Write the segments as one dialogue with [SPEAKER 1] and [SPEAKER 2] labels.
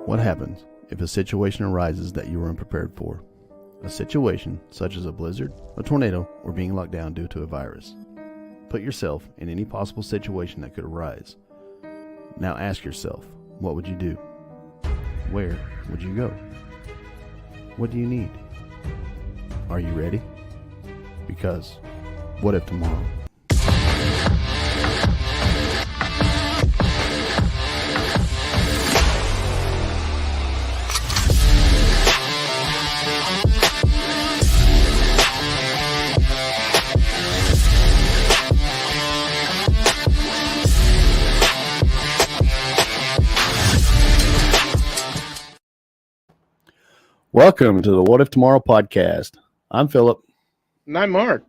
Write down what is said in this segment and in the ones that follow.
[SPEAKER 1] What happens if a situation arises that you were unprepared for? A situation such as a blizzard, a tornado, or being locked down due to a virus. Put yourself in any possible situation that could arise. Now ask yourself, what would you do? Where would you go? What do you need? Are you ready? Because what if tomorrow? Welcome to the What If Tomorrow podcast. I'm Philip.
[SPEAKER 2] And I'm Mark.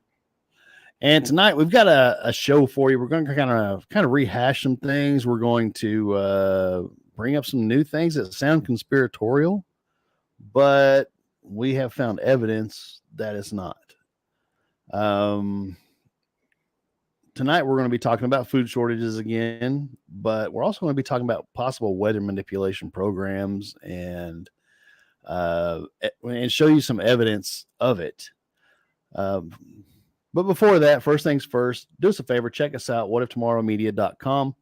[SPEAKER 1] And tonight we've got a show for you. We're going to kind of rehash some things. We're going to bring up some new things that sound conspiratorial, but we have found evidence that it's not. Tonight we're going to be talking about food shortages again, but we're also going to be talking about possible weather manipulation programs and show you some evidence of it. But before that, first things first, do us a favor, check us out, whatiftomorrowmedia.com.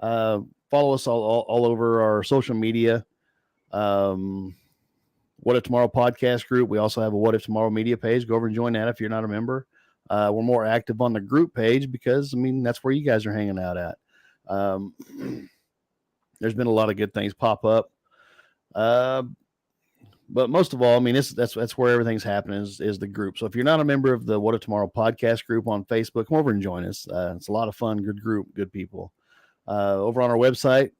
[SPEAKER 1] Follow us all over our social media. What If Tomorrow podcast group. We also have a What If Tomorrow media page. Go over and join that if you're not a member. We're more active on the group page because, that's where you guys are hanging out at. There's been a lot of good things pop up. But most of all, that's where everything's happening is the group. So if you're not a member of the What If Tomorrow podcast group on Facebook, come over and join us. It's a lot of fun, good group, good people. Over on our website,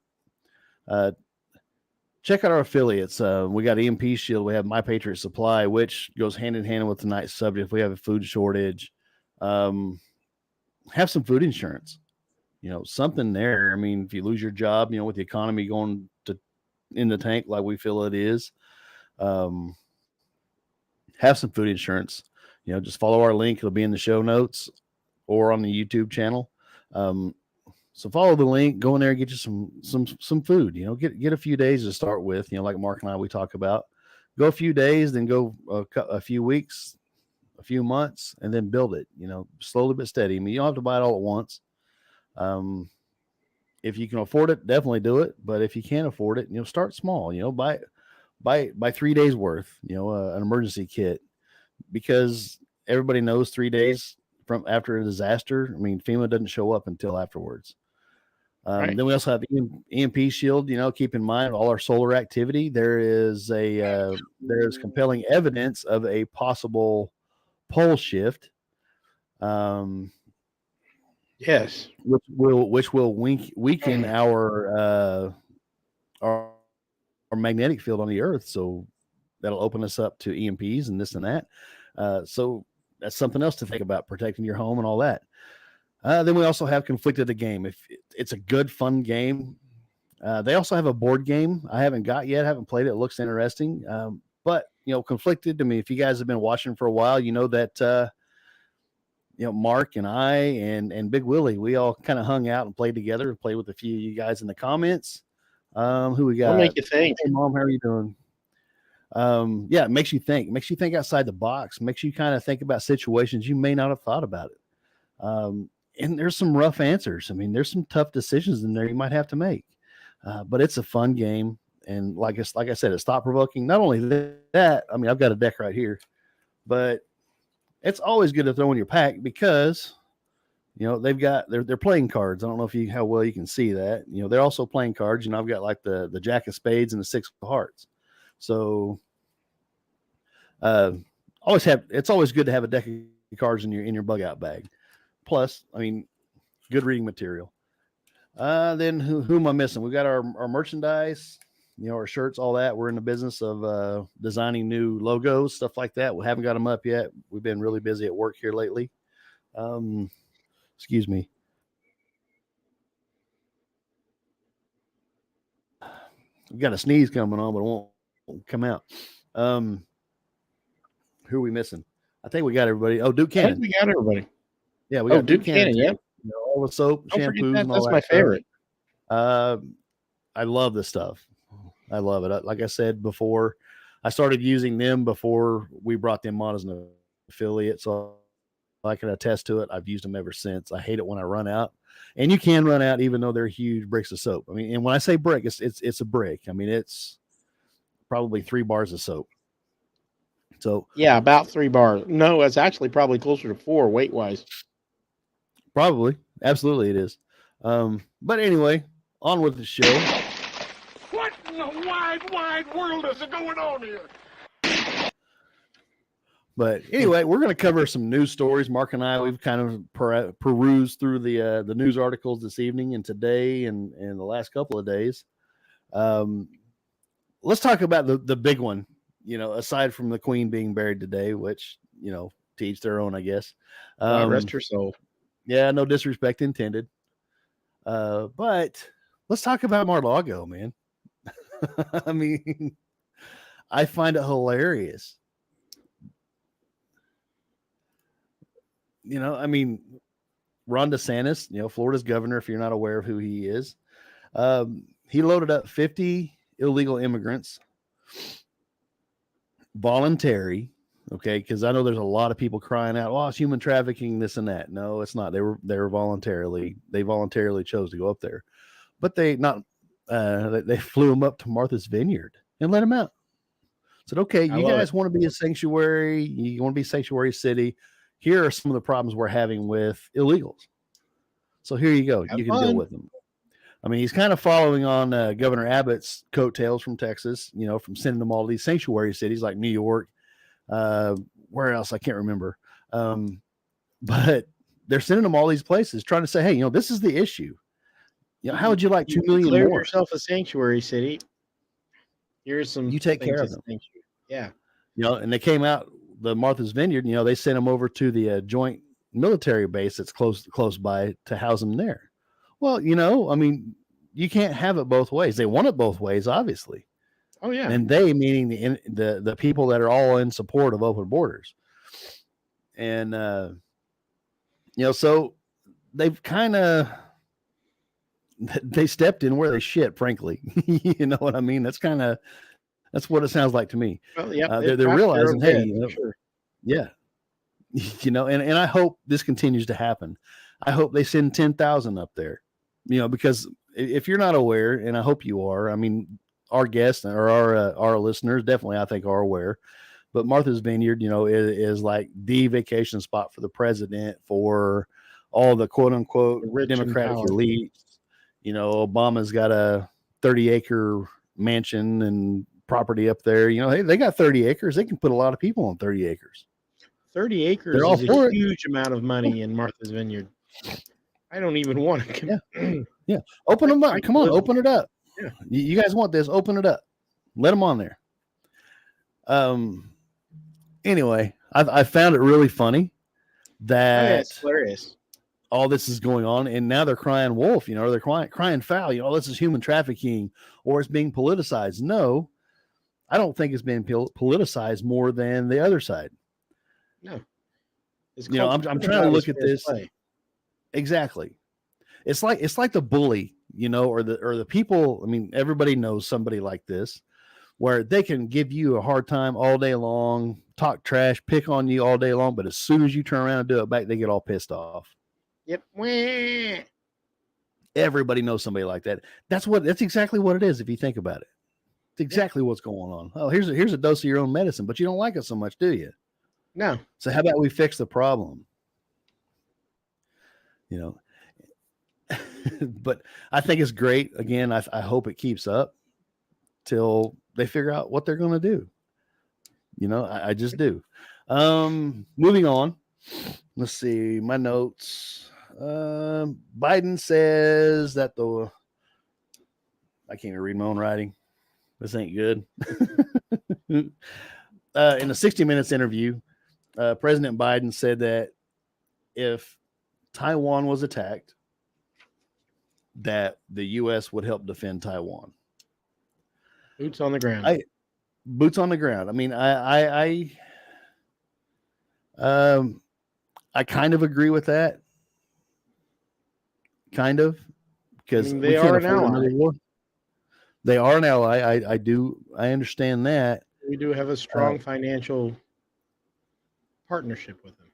[SPEAKER 1] check out our affiliates. We got EMP Shield. We have My Patriot Supply, which goes hand in hand with tonight's subject. If we have a food shortage, have some food insurance. Something there. If you lose your job, with the economy going in the tank like we feel it is, have some food insurance. Just follow our link. It'll be in the show notes or on the YouTube channel. So follow the link, go in there and get you some food. Get a few days to start with. Like Mark and I, we talk about. Go a few days, then go a few weeks, a few months, and then build it. Slowly but steady. You don't have to buy it all at once. If you can afford it, definitely do it. But if you can't afford it, start small. Buy 3 days worth. An emergency kit, because everybody knows 3 days from after a disaster. FEMA doesn't show up until afterwards.
[SPEAKER 2] Right.
[SPEAKER 1] Then we also have EMP Shield. Keep in mind all our solar activity. There's compelling evidence of a possible pole shift.
[SPEAKER 2] Yes,
[SPEAKER 1] which will weaken our magnetic field on the Earth. So that'll open us up to EMPs and this and that. So that's something else to think about, protecting your home and all that. Then we also have Conflicted the Game. If it's a good, fun game. They also have a board game I haven't got yet. I haven't played it. It looks interesting. But Conflicted, if you guys have been watching for a while, that Mark and I and Big Willie, we all kind of hung out and played together, played with a few of you guys in the comments. Who we got?
[SPEAKER 2] What make you think?
[SPEAKER 1] Hey, Mom, how are you doing? Yeah, it makes you think. It makes you think outside the box. Makes you kind of think about situations you may not have thought about it. And there's some rough answers. There's some tough decisions in there you might have to make. But it's a fun game, and like I said, it's thought provoking. Not only that, I've got a deck right here, but it's always good to throw in your pack because they've got they're playing cards. I don't know how well you can see that. They're also playing cards. I've got like the Jack of Spades and the Six of Hearts. So it's always good to have a deck of cards in your bug out bag. Plus, good reading material. Then who am I missing? We've got our merchandise, our shirts, all that. We're in the business of designing new logos, stuff like that. We haven't got them up yet. We've been really busy at work here lately. Excuse me. We've got a sneeze coming on, but it won't come out. Who are we missing? I think we got everybody. Oh, Duke Cannon.
[SPEAKER 2] I think we got everybody.
[SPEAKER 1] Yeah, we got
[SPEAKER 2] Duke Cannon. Yeah,
[SPEAKER 1] all the soap, shampoos, and all
[SPEAKER 2] that's
[SPEAKER 1] that
[SPEAKER 2] my
[SPEAKER 1] stuff.
[SPEAKER 2] favorite.
[SPEAKER 1] I love this stuff. I love it. Like I said before, I started using them before we brought them on as an affiliate, so I can attest to it. I've used them ever since. I hate it when I run out, and you can run out even though they're huge bricks of soap. I mean, and when I say brick, it's a brick. I mean, it's probably 3 bars of soap. So
[SPEAKER 2] Yeah, about 3 bars. No, it's actually probably closer to 4 weight wise.
[SPEAKER 1] probably, absolutely, it is. But anyway, on with the show.
[SPEAKER 3] What in the wide world is going on here?
[SPEAKER 1] But anyway, we're going to cover some news stories. Mark and I, we've kind of perused through the news articles this evening and today and the last couple of days. Let's talk about the big one. Aside from the Queen being buried today, which to each their own, I guess.
[SPEAKER 2] Rest her soul.
[SPEAKER 1] Yeah, no disrespect intended. But let's talk about Mar-a-Lago, man. I mean, I find it hilarious. I mean, Ron DeSantis, Florida's governor, if you're not aware of who he is, he loaded up 50 illegal immigrants, voluntary. Okay, because I know there's a lot of people crying out, "Oh, it's human trafficking, this and that." No, it's not. They voluntarily chose to go up there, but they flew them up to Martha's Vineyard and let them out. Said, "Okay, you guys want to be a sanctuary? You want to be a sanctuary city? Here are some of the problems we're having with illegals. So here you go. You can deal with them." I mean, he's kind of following on Governor Abbott's coattails from Texas, from sending them all to these sanctuary cities like New York. Where else? I can't remember. But they're sending them all these places trying to say, hey, this is the issue. How would you like 2 million
[SPEAKER 2] declare
[SPEAKER 1] more?
[SPEAKER 2] Yourself a sanctuary city. Here's some.
[SPEAKER 1] You take care of them.
[SPEAKER 2] Yeah.
[SPEAKER 1] And they came out the Martha's Vineyard. They sent them over to the joint military base that's close by to house them there. Well, I mean, you can't have it both ways. They want it both ways, obviously.
[SPEAKER 2] Oh yeah,
[SPEAKER 1] and they meaning the people that are all in support of open borders, and so they've kind of they stepped in where they shit. Frankly, you know what I mean. That's what it sounds like to me.
[SPEAKER 2] Well, yeah,
[SPEAKER 1] they're realizing, hey,
[SPEAKER 2] sure.
[SPEAKER 1] Yeah, and I hope this continues to happen. I hope they send 10,000 up there, because if you're not aware, and I hope you are, I mean. Our guests or our listeners definitely, I think, are aware, but Martha's Vineyard, is like the vacation spot for the president, for all the quote unquote Democratic elite. Obama's got a 30-acre mansion and property up there. Hey, they got 30 acres. They can put a lot of people on 30 acres.
[SPEAKER 2] 30 acres is a huge amount of money in Martha's Vineyard. I don't even want to.
[SPEAKER 1] Yeah. Open them up. Come on, open it up.
[SPEAKER 2] Yeah.
[SPEAKER 1] You guys want this? Open it up. Let them on there. Anyway, I found it really funny that
[SPEAKER 2] it's hilarious.
[SPEAKER 1] All this is going on, and now they're crying wolf. They're crying foul. This is human trafficking, or it's being politicized. No, I don't think it's being politicized more than the other side.
[SPEAKER 2] No,
[SPEAKER 1] I'm trying to look at this. Exactly. It's like the bully, or the people. I mean, everybody knows somebody like this, where they can give you a hard time all day long, talk trash, pick on you all day long, but as soon as you turn around and do it back, they get all pissed off.
[SPEAKER 2] Yep.
[SPEAKER 1] Everybody knows somebody like that. That's exactly what it is if you think about it. It's exactly what's going on. Oh, here's a dose of your own medicine, but you don't like it so much, do you?
[SPEAKER 2] No.
[SPEAKER 1] So how about we fix the problem? But I think it's great. Again, I hope it keeps up till they figure out what they're going to do. I just do. Moving on. Let's see my notes. Biden says that I can't even read my own writing. This ain't good. In a 60 Minutes interview, President Biden said that if Taiwan was attacked, that the U.S. would help defend Taiwan.
[SPEAKER 2] Boots on the ground.
[SPEAKER 1] Boots on the ground. I mean, I kind of agree with that. Kind of, because
[SPEAKER 2] they are an ally.
[SPEAKER 1] War. They are an ally. I understand that.
[SPEAKER 2] We do have a strong financial partnership with them.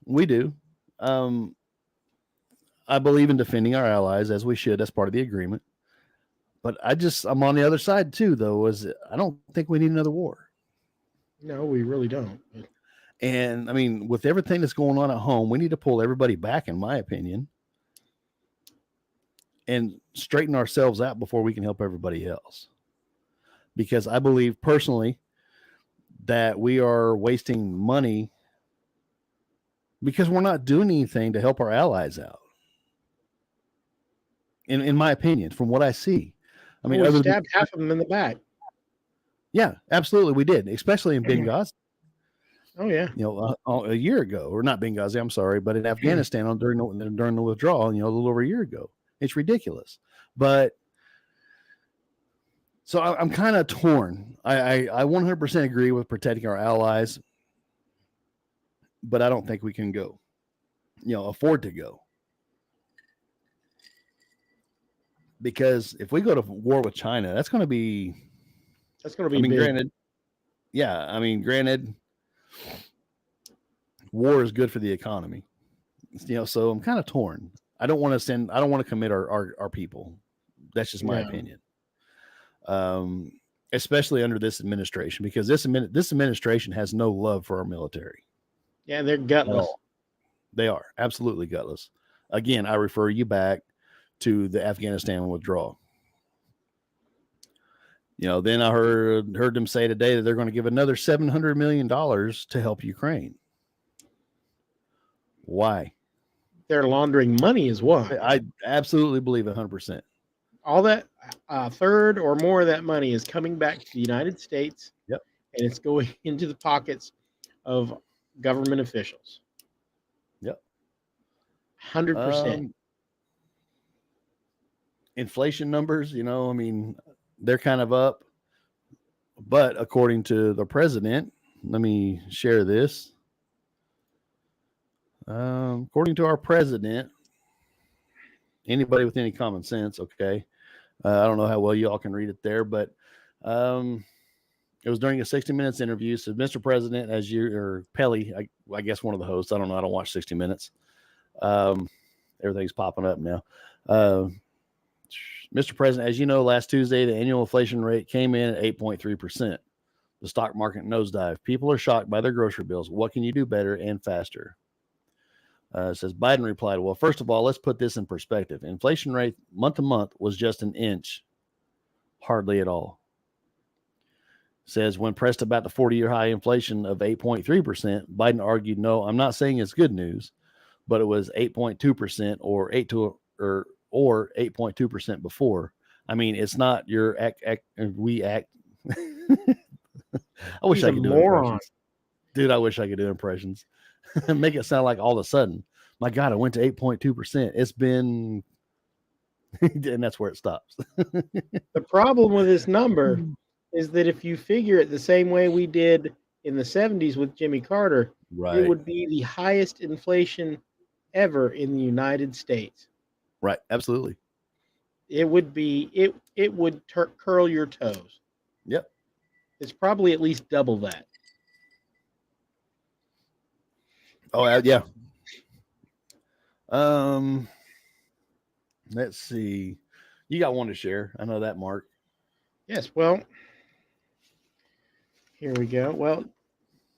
[SPEAKER 1] We do. I believe in defending our allies as we should. That's part of the agreement. But I'm on the other side too, though. I don't think we need another war.
[SPEAKER 2] No, we really don't.
[SPEAKER 1] And I mean, with everything that's going on at home, we need to pull everybody back, in my opinion, and straighten ourselves out before we can help everybody else. Because I believe personally that we are wasting money because we're not doing anything to help our allies out. In my opinion, from what I see. I mean,
[SPEAKER 2] we stabbed half of them in the back.
[SPEAKER 1] Yeah, absolutely. We did, especially in Benghazi.
[SPEAKER 2] Oh, yeah.
[SPEAKER 1] A year ago, or not Benghazi, I'm sorry, but in Afghanistan during the withdrawal, a little over a year ago. It's ridiculous. But so I'm kind of torn. I 100% agree with protecting our allies, but I don't think we can go, afford to go. Because if we go to war with China, that's going to be big. Granted, war is good for the economy. So I'm kind of torn. I don't want to commit our people. That's just my opinion. Especially under this administration, because this administration has no love for our military.
[SPEAKER 2] Yeah, they're gutless.
[SPEAKER 1] They are absolutely gutless. Again, I refer you back to the Afghanistan withdrawal. Then I heard them say today that they're going to give another $700 million to help Ukraine. Why?
[SPEAKER 2] They're laundering money is why.
[SPEAKER 1] I absolutely believe 100%.
[SPEAKER 2] All that third or more of that money is coming back to the United States.
[SPEAKER 1] Yep.
[SPEAKER 2] And it's going into the pockets of government officials.
[SPEAKER 1] Yep.
[SPEAKER 2] 100%.
[SPEAKER 1] Inflation numbers, they're kind of up. But according to the president, let me share this. According to our president, anybody with any common sense, okay. I don't know how well you all can read it there, but it was during a 60 Minutes interview. So, Mr. President, or Pelly, I guess one of the hosts, I don't know, I don't watch 60 Minutes. Everything's popping up now. Mr. President, as you know, last Tuesday, the annual inflation rate came in at 8.3%. The stock market nosedive. People are shocked by their grocery bills. What can you do better and faster? It says Biden replied, well, first of all, let's put this in perspective. Inflation rate month to month was just an inch. Hardly at all. Says when pressed about the 40-year high inflation of 8.3%, Biden argued, no, I'm not saying it's good news, but it was 8.2% or 8.2% before. I mean, it's not your we act. I wish I could do impressions. Dude, I wish I could do impressions. Make it sound like all of a sudden, my God, I went to 8.2%. It's been, and that's where it stops.
[SPEAKER 2] The problem with this number is that if you figure it the same way we did in the 70s with Jimmy Carter,
[SPEAKER 1] right,
[SPEAKER 2] it would be the highest inflation ever in the United States.
[SPEAKER 1] Right, absolutely.
[SPEAKER 2] It would be it would curl your toes.
[SPEAKER 1] Yep.
[SPEAKER 2] It's probably at least double that.
[SPEAKER 1] Oh yeah. Let's see. You got one to share. I know that, Mark.
[SPEAKER 2] Yes. Well, here we go. Well,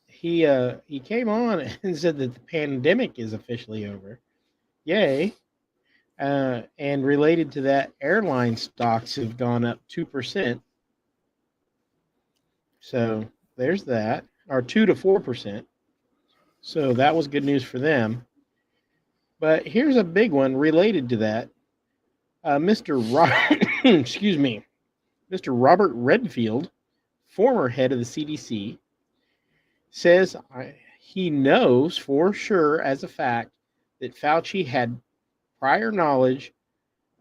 [SPEAKER 2] he came on and said that the pandemic is officially over. Yay. And related to that, airline stocks have gone up 2%. So there's that, or 2 to 4%. So that was good news for them. But here's a big one related to that. Mr. Robert Redfield, former head of the CDC, says he knows for sure as a fact that Fauci had prior knowledge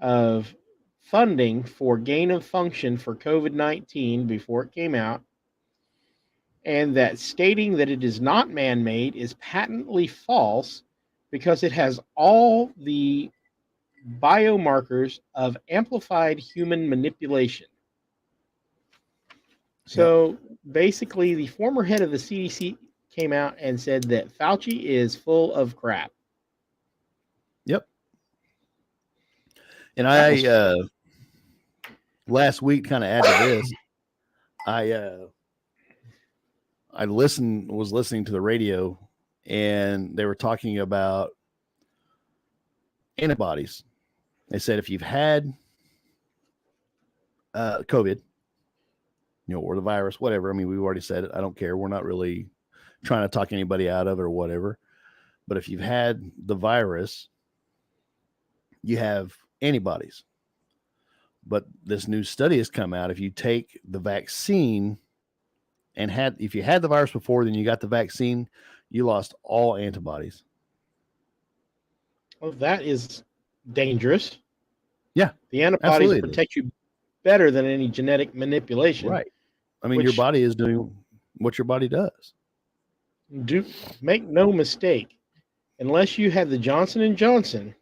[SPEAKER 2] of funding for gain of function for COVID-19 before it came out, and that stating that it is not man-made is patently false because it has all the biomarkers of amplified human manipulation. So basically, the former head of the CDC came out and said that Fauci is full of crap.
[SPEAKER 1] Yep. And
[SPEAKER 2] That was
[SPEAKER 1] last week, kind of add to this, I was listening to the radio, and they were talking about antibodies. They said if you've had COVID, or the virus, whatever. I mean, we've already said it. I don't care. We're not really trying to talk anybody out of it or whatever. But if you've had the virus, you have antibodies. But this new study has come out. If you take the vaccine and if you had the virus before, then you got the vaccine, you lost all antibodies.
[SPEAKER 2] Well, that is dangerous.
[SPEAKER 1] Yeah,
[SPEAKER 2] the antibodies
[SPEAKER 1] absolutely
[SPEAKER 2] protect you better than any genetic manipulation.
[SPEAKER 1] Right. I mean, your body is doing what your body does.
[SPEAKER 2] Make no mistake, unless you had the Johnson & Johnson,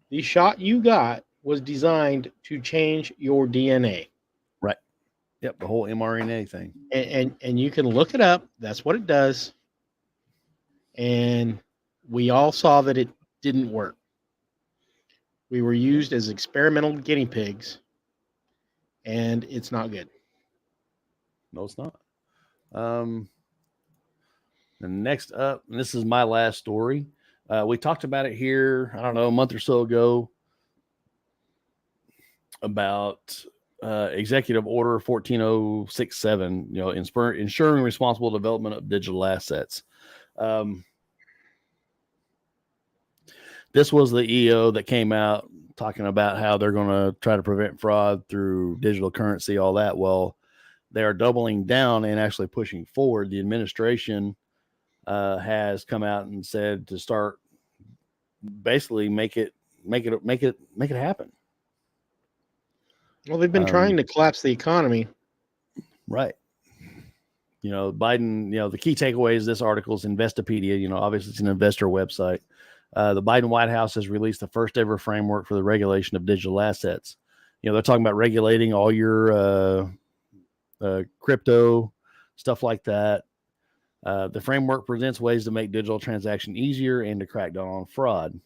[SPEAKER 2] the shot you got was designed to change your DNA.
[SPEAKER 1] Right. Yep, the whole mRNA thing.
[SPEAKER 2] And you can look it up. That's what it does. And we all saw that it didn't work. We were used as experimental guinea pigs, and it's not good.
[SPEAKER 1] No, it's not. And next up, and this is my last story. We talked about it here, I don't know, a month or so ago, about Executive Order 14067, ensuring responsible development of digital assets. This was the EO that came out talking about how they're going to try to prevent fraud through digital currency, all that. Well, they are doubling down and actually pushing forward. The administration has come out and said to start basically make it happen.
[SPEAKER 2] Well, they've been trying to collapse the economy.
[SPEAKER 1] Right. Biden, the key takeaways of this article is Investopedia. Obviously it's an investor website. The Biden White House has released the first ever framework for the regulation of digital assets. They're talking about regulating all your crypto, stuff like that. The framework presents ways to make digital transaction easier and to crack down on fraud.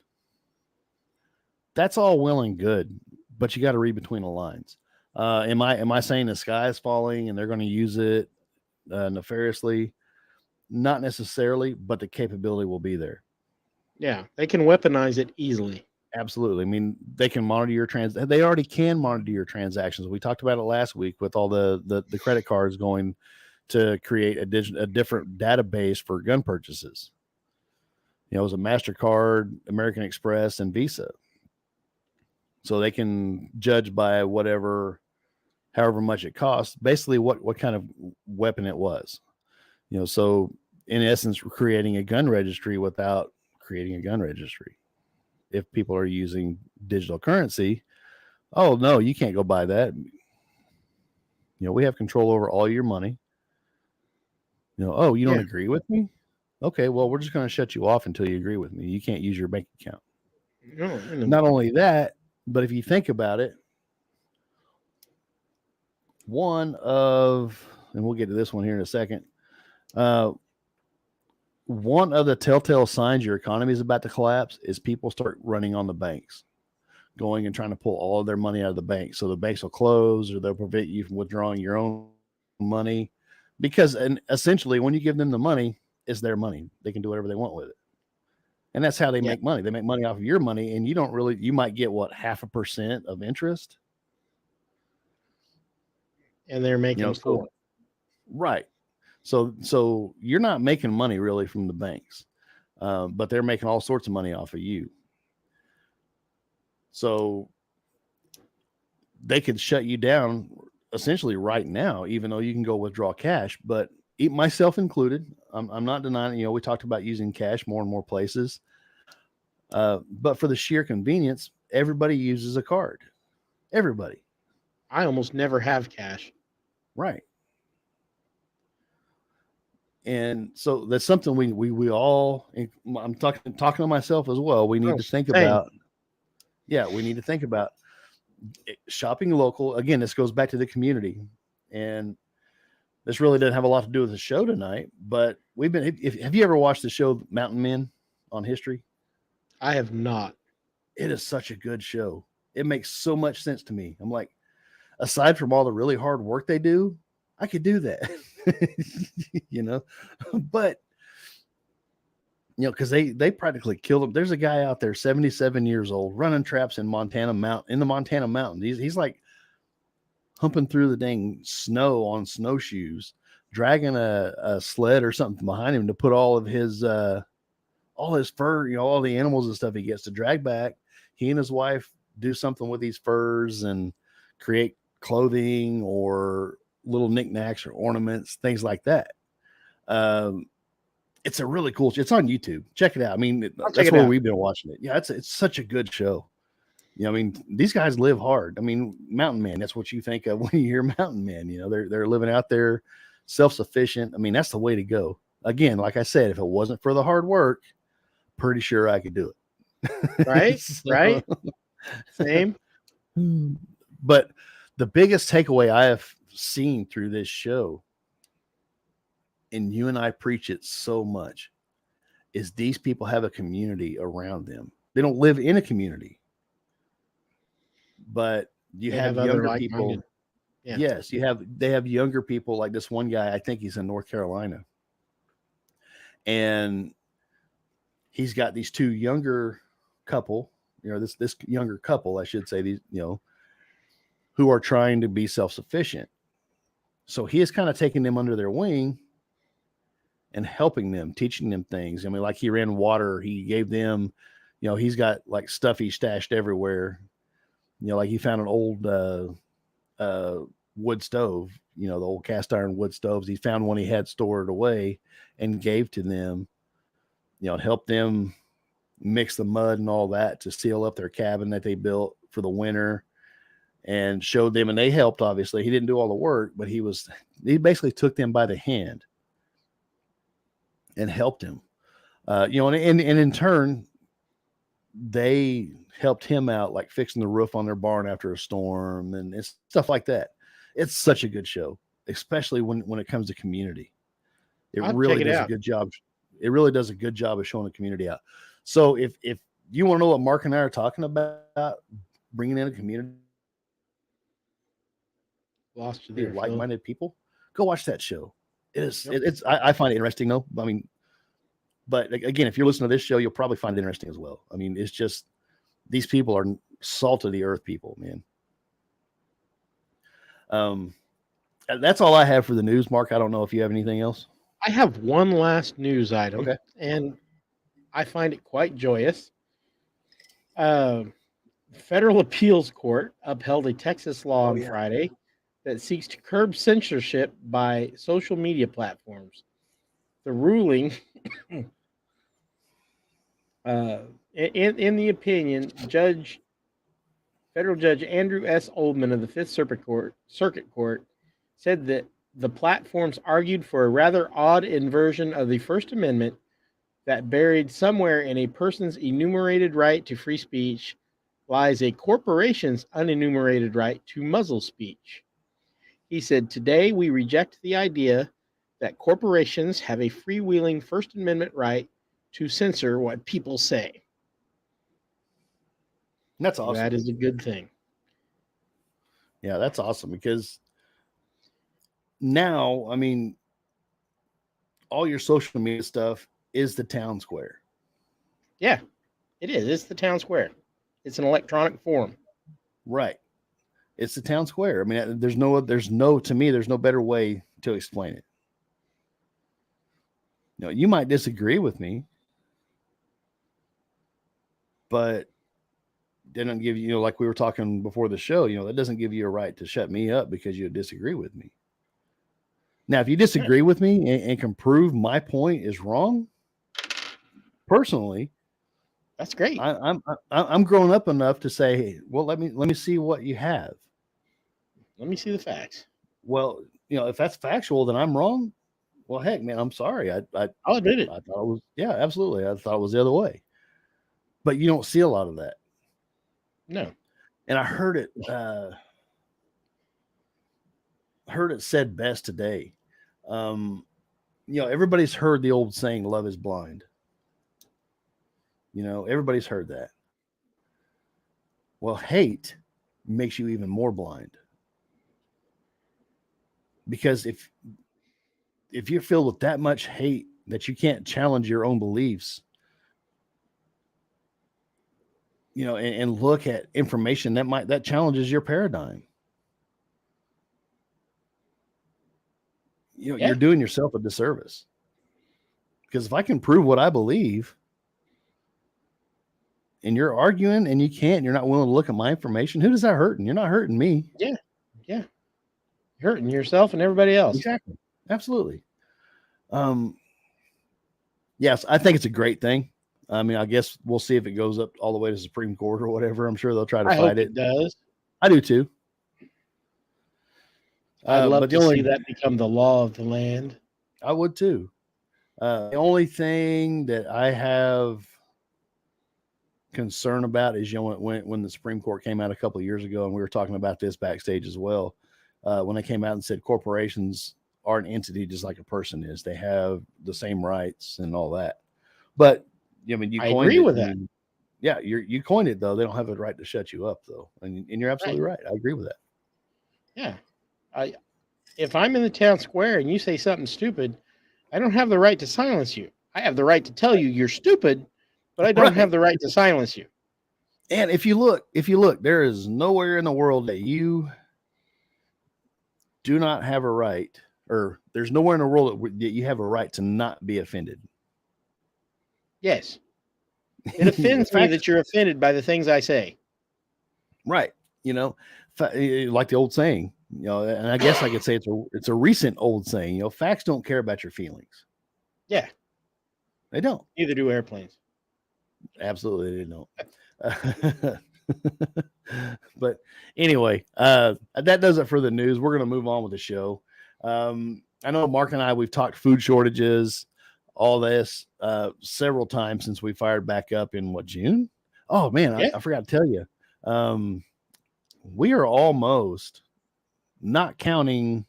[SPEAKER 1] That's all well and good, but you got to read between the lines. Am I saying the sky is falling and they're going to use it nefariously? Not necessarily, but the capability will be there.
[SPEAKER 2] Yeah, they can weaponize it easily.
[SPEAKER 1] Absolutely. I mean, they can monitor your they already can monitor your transactions. We talked about it last week with all the credit cards going to create a different database for gun purchases. It was a MasterCard, American Express, and Visa. So they can judge by however much it costs, basically what kind of weapon it was. So in essence, we're creating a gun registry without creating a gun registry. If people are using digital currency, oh no, you can't go buy that. We have control over all your money. Oh, you don't agree with me? Okay, well, we're just going to shut you off until you agree with me. You can't use your bank account.
[SPEAKER 2] No.
[SPEAKER 1] Not only that, but if you think about it, and we'll get to this one here in a second, one of the telltale signs your economy is about to collapse is people start running on the banks, going and trying to pull all of their money out of the bank. So the banks will close or they'll prevent you from withdrawing your own money because essentially when you give them the money, it's their money. They can do whatever they want with it. And that's how they make money. They make money off of your money, and you might get 0.5% of interest.
[SPEAKER 2] And they're making 4.
[SPEAKER 1] Right. So you're not making money really from the banks, but they're making all sorts of money off of you. So they could shut you down essentially right now, even though you can go withdraw cash, but myself included, I'm not denying, we talked about using cash more and more places. But for the sheer convenience, everybody uses a card. Everybody.
[SPEAKER 2] I almost never have cash.
[SPEAKER 1] Right. And so that's something we all, I'm talking to myself as well. We need to think about. Yeah, we need to think about shopping local. Again, this goes back to the community. And this really doesn't have a lot to do with the show tonight, but we've been. Have you ever watched the show Mountain Men on History?
[SPEAKER 2] I have not.
[SPEAKER 1] It is such a good show. It makes so much sense to me. I'm like, aside from all the really hard work they do, I could do that, but because they practically killed him. There's a guy out there, 77 years old, running traps in the Montana mountains. He's like humping through the dang snow on snowshoes, dragging a sled or something behind him to put all his fur, all the animals and stuff he gets to drag back. He and his wife do something with these furs and create clothing or little knickknacks or ornaments, things like that. It's a really cool. It's on YouTube. Check it out. I mean, that's where we've been watching it. Yeah, it's such a good show. I mean, these guys live hard. I mean, mountain man, that's what you think of when you hear mountain man. They're living out there, self-sufficient. I mean, that's the way to go. Again, like I said, if it wasn't for the hard work, pretty sure I could do it.
[SPEAKER 2] Right? Right? Same.
[SPEAKER 1] But the biggest takeaway I have seen through this show, and you and I preach it so much, is these people have a community around them. They don't live in a community, but you have younger people. Yeah. Yes, they have younger people like this one guy. I think he's in North Carolina, and he's got these two younger couple, this younger couple, I should say, these, who are trying to be self-sufficient. So he is kind of taking them under their wing and helping them, teaching them things. I mean, like he ran water, he gave them, he's got like stuff he stashed everywhere. Like he found an old wood stove, the old cast iron wood stoves. He found one he had stored away and gave to them, and helped them mix the mud and all that to seal up their cabin that they built for the winter, and showed them, and they helped. Obviously he didn't do all the work, but he basically took them by the hand and helped him, and in turn they helped him out, like fixing the roof on their barn after a storm and stuff like that. It's such a good show, especially when it comes to community. It really does a good job. It really does a good job of showing the community out. So if you want to know what Mark and I are talking about, bringing in a community,
[SPEAKER 2] lost you there,
[SPEAKER 1] like-minded people, go watch that show. It is. Yep. I find it interesting though. I mean, but again, if you're listening to this show, you'll probably find it interesting as well. I mean, it's just, these people are salt of the earth people, man. That's all I have for the news, Mark. I don't know if you have anything else.
[SPEAKER 2] I have one last news item,
[SPEAKER 1] okay,
[SPEAKER 2] and I find it quite joyous. Federal Appeals Court upheld a Texas law on Friday that seeks to curb censorship by social media platforms. The ruling, in the opinion, Federal Judge Andrew S. Oldman of the Fifth Circuit Court said that the platforms argued for a rather odd inversion of the First Amendment that buried somewhere in a person's enumerated right to free speech lies a corporation's unenumerated right to muzzle speech. He said, "Today we reject the idea that corporations have a freewheeling First Amendment right to censor what people say."
[SPEAKER 1] That's awesome.
[SPEAKER 2] That is a good thing.
[SPEAKER 1] Yeah, that's awesome, because now, I mean, all your social media stuff is the town square.
[SPEAKER 2] Yeah, it is. It's the town square. It's an electronic form.
[SPEAKER 1] Right. It's the town square. I mean, there's no better way to explain it. You might disagree with me, but didn't give you, like we were talking before the show, that doesn't give you a right to shut me up because you disagree with me. Now, if you disagree with me and can prove my point is wrong, personally,
[SPEAKER 2] that's great.
[SPEAKER 1] I'm grown up enough to say, hey, well, let me see what you have.
[SPEAKER 2] Let me see the facts.
[SPEAKER 1] Well, if that's factual, then I'm wrong. Well, heck, man, I'm sorry. I'll
[SPEAKER 2] admit it.
[SPEAKER 1] I thought it was, yeah, absolutely. I thought it was the other way. But you don't see a lot of that.
[SPEAKER 2] No.
[SPEAKER 1] And I heard it said best today. Everybody's heard the old saying, love is blind. Everybody's heard that. Well, hate makes you even more blind. Because if you're filled with that much hate that you can't challenge your own beliefs, and look at information that challenges your paradigm, you're doing yourself a disservice. Because if I can prove what I believe, and you're arguing and you're not willing to look at my information, who does that hurt? And you're not hurting me.
[SPEAKER 2] Yeah. You're hurting yourself and everybody else.
[SPEAKER 1] Exactly. Absolutely. Yes, I think it's a great thing. I mean, I guess we'll see if it goes up all the way to Supreme Court or whatever. I'm sure they'll try to fight it.
[SPEAKER 2] It does.
[SPEAKER 1] I do too.
[SPEAKER 2] I'd love to see that become the law of the land.
[SPEAKER 1] I would too. The only thing that I have concern about is, when the Supreme Court came out a couple of years ago, and we were talking about this backstage as well, when they came out and said corporations are an entity just like a person is. They have the same rights and all that. But I
[SPEAKER 2] agree with that.
[SPEAKER 1] Yeah, you coined it though. They don't have a right to shut you up though, and you're absolutely right. I agree with that.
[SPEAKER 2] Yeah, if I'm in the town square and you say something stupid, I don't have the right to silence you. I have the right to tell you you're stupid, but I don't have the right to silence you.
[SPEAKER 1] And if you look, there is nowhere in the world that you do not have a right, or there's nowhere in the world that you have a right to not be offended.
[SPEAKER 2] Yes. It offends me that you're offended by the things I say.
[SPEAKER 1] Right. Like the old saying, and I guess I could say it's a recent old saying, facts don't care about your feelings.
[SPEAKER 2] Yeah.
[SPEAKER 1] They don't.
[SPEAKER 2] Neither do airplanes.
[SPEAKER 1] Absolutely, they don't. But anyway, that does it for the news. We're going to move on with the show. I know Mark and I, we've talked food shortages, all this, several times since we fired back up in June? Oh man, I forgot to tell you. We are almost, not counting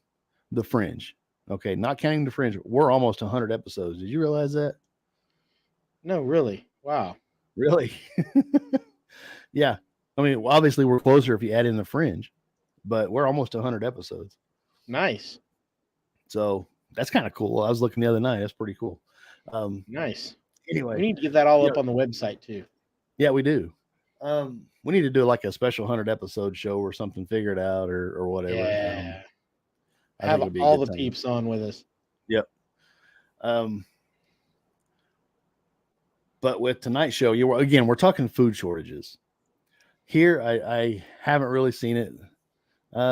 [SPEAKER 1] the fringe. Okay. Not counting the fringe. We're almost 100 episodes. Did you realize that?
[SPEAKER 2] No, really? Wow.
[SPEAKER 1] Really? Yeah. I mean, obviously we're closer if you add in the fringe, but we're almost 100 episodes.
[SPEAKER 2] Nice.
[SPEAKER 1] So that's kind of cool. I was looking the other night. That's pretty cool.
[SPEAKER 2] Nice.
[SPEAKER 1] Anyway,
[SPEAKER 2] we need to get that all up on the website too.
[SPEAKER 1] Yeah, we do. We need to do like a special 100 episode show or something, figure it out or whatever.
[SPEAKER 2] Yeah. Have all the peeps on with us.
[SPEAKER 1] Yep. But with tonight's show, we're talking food shortages. Here, I haven't really seen it.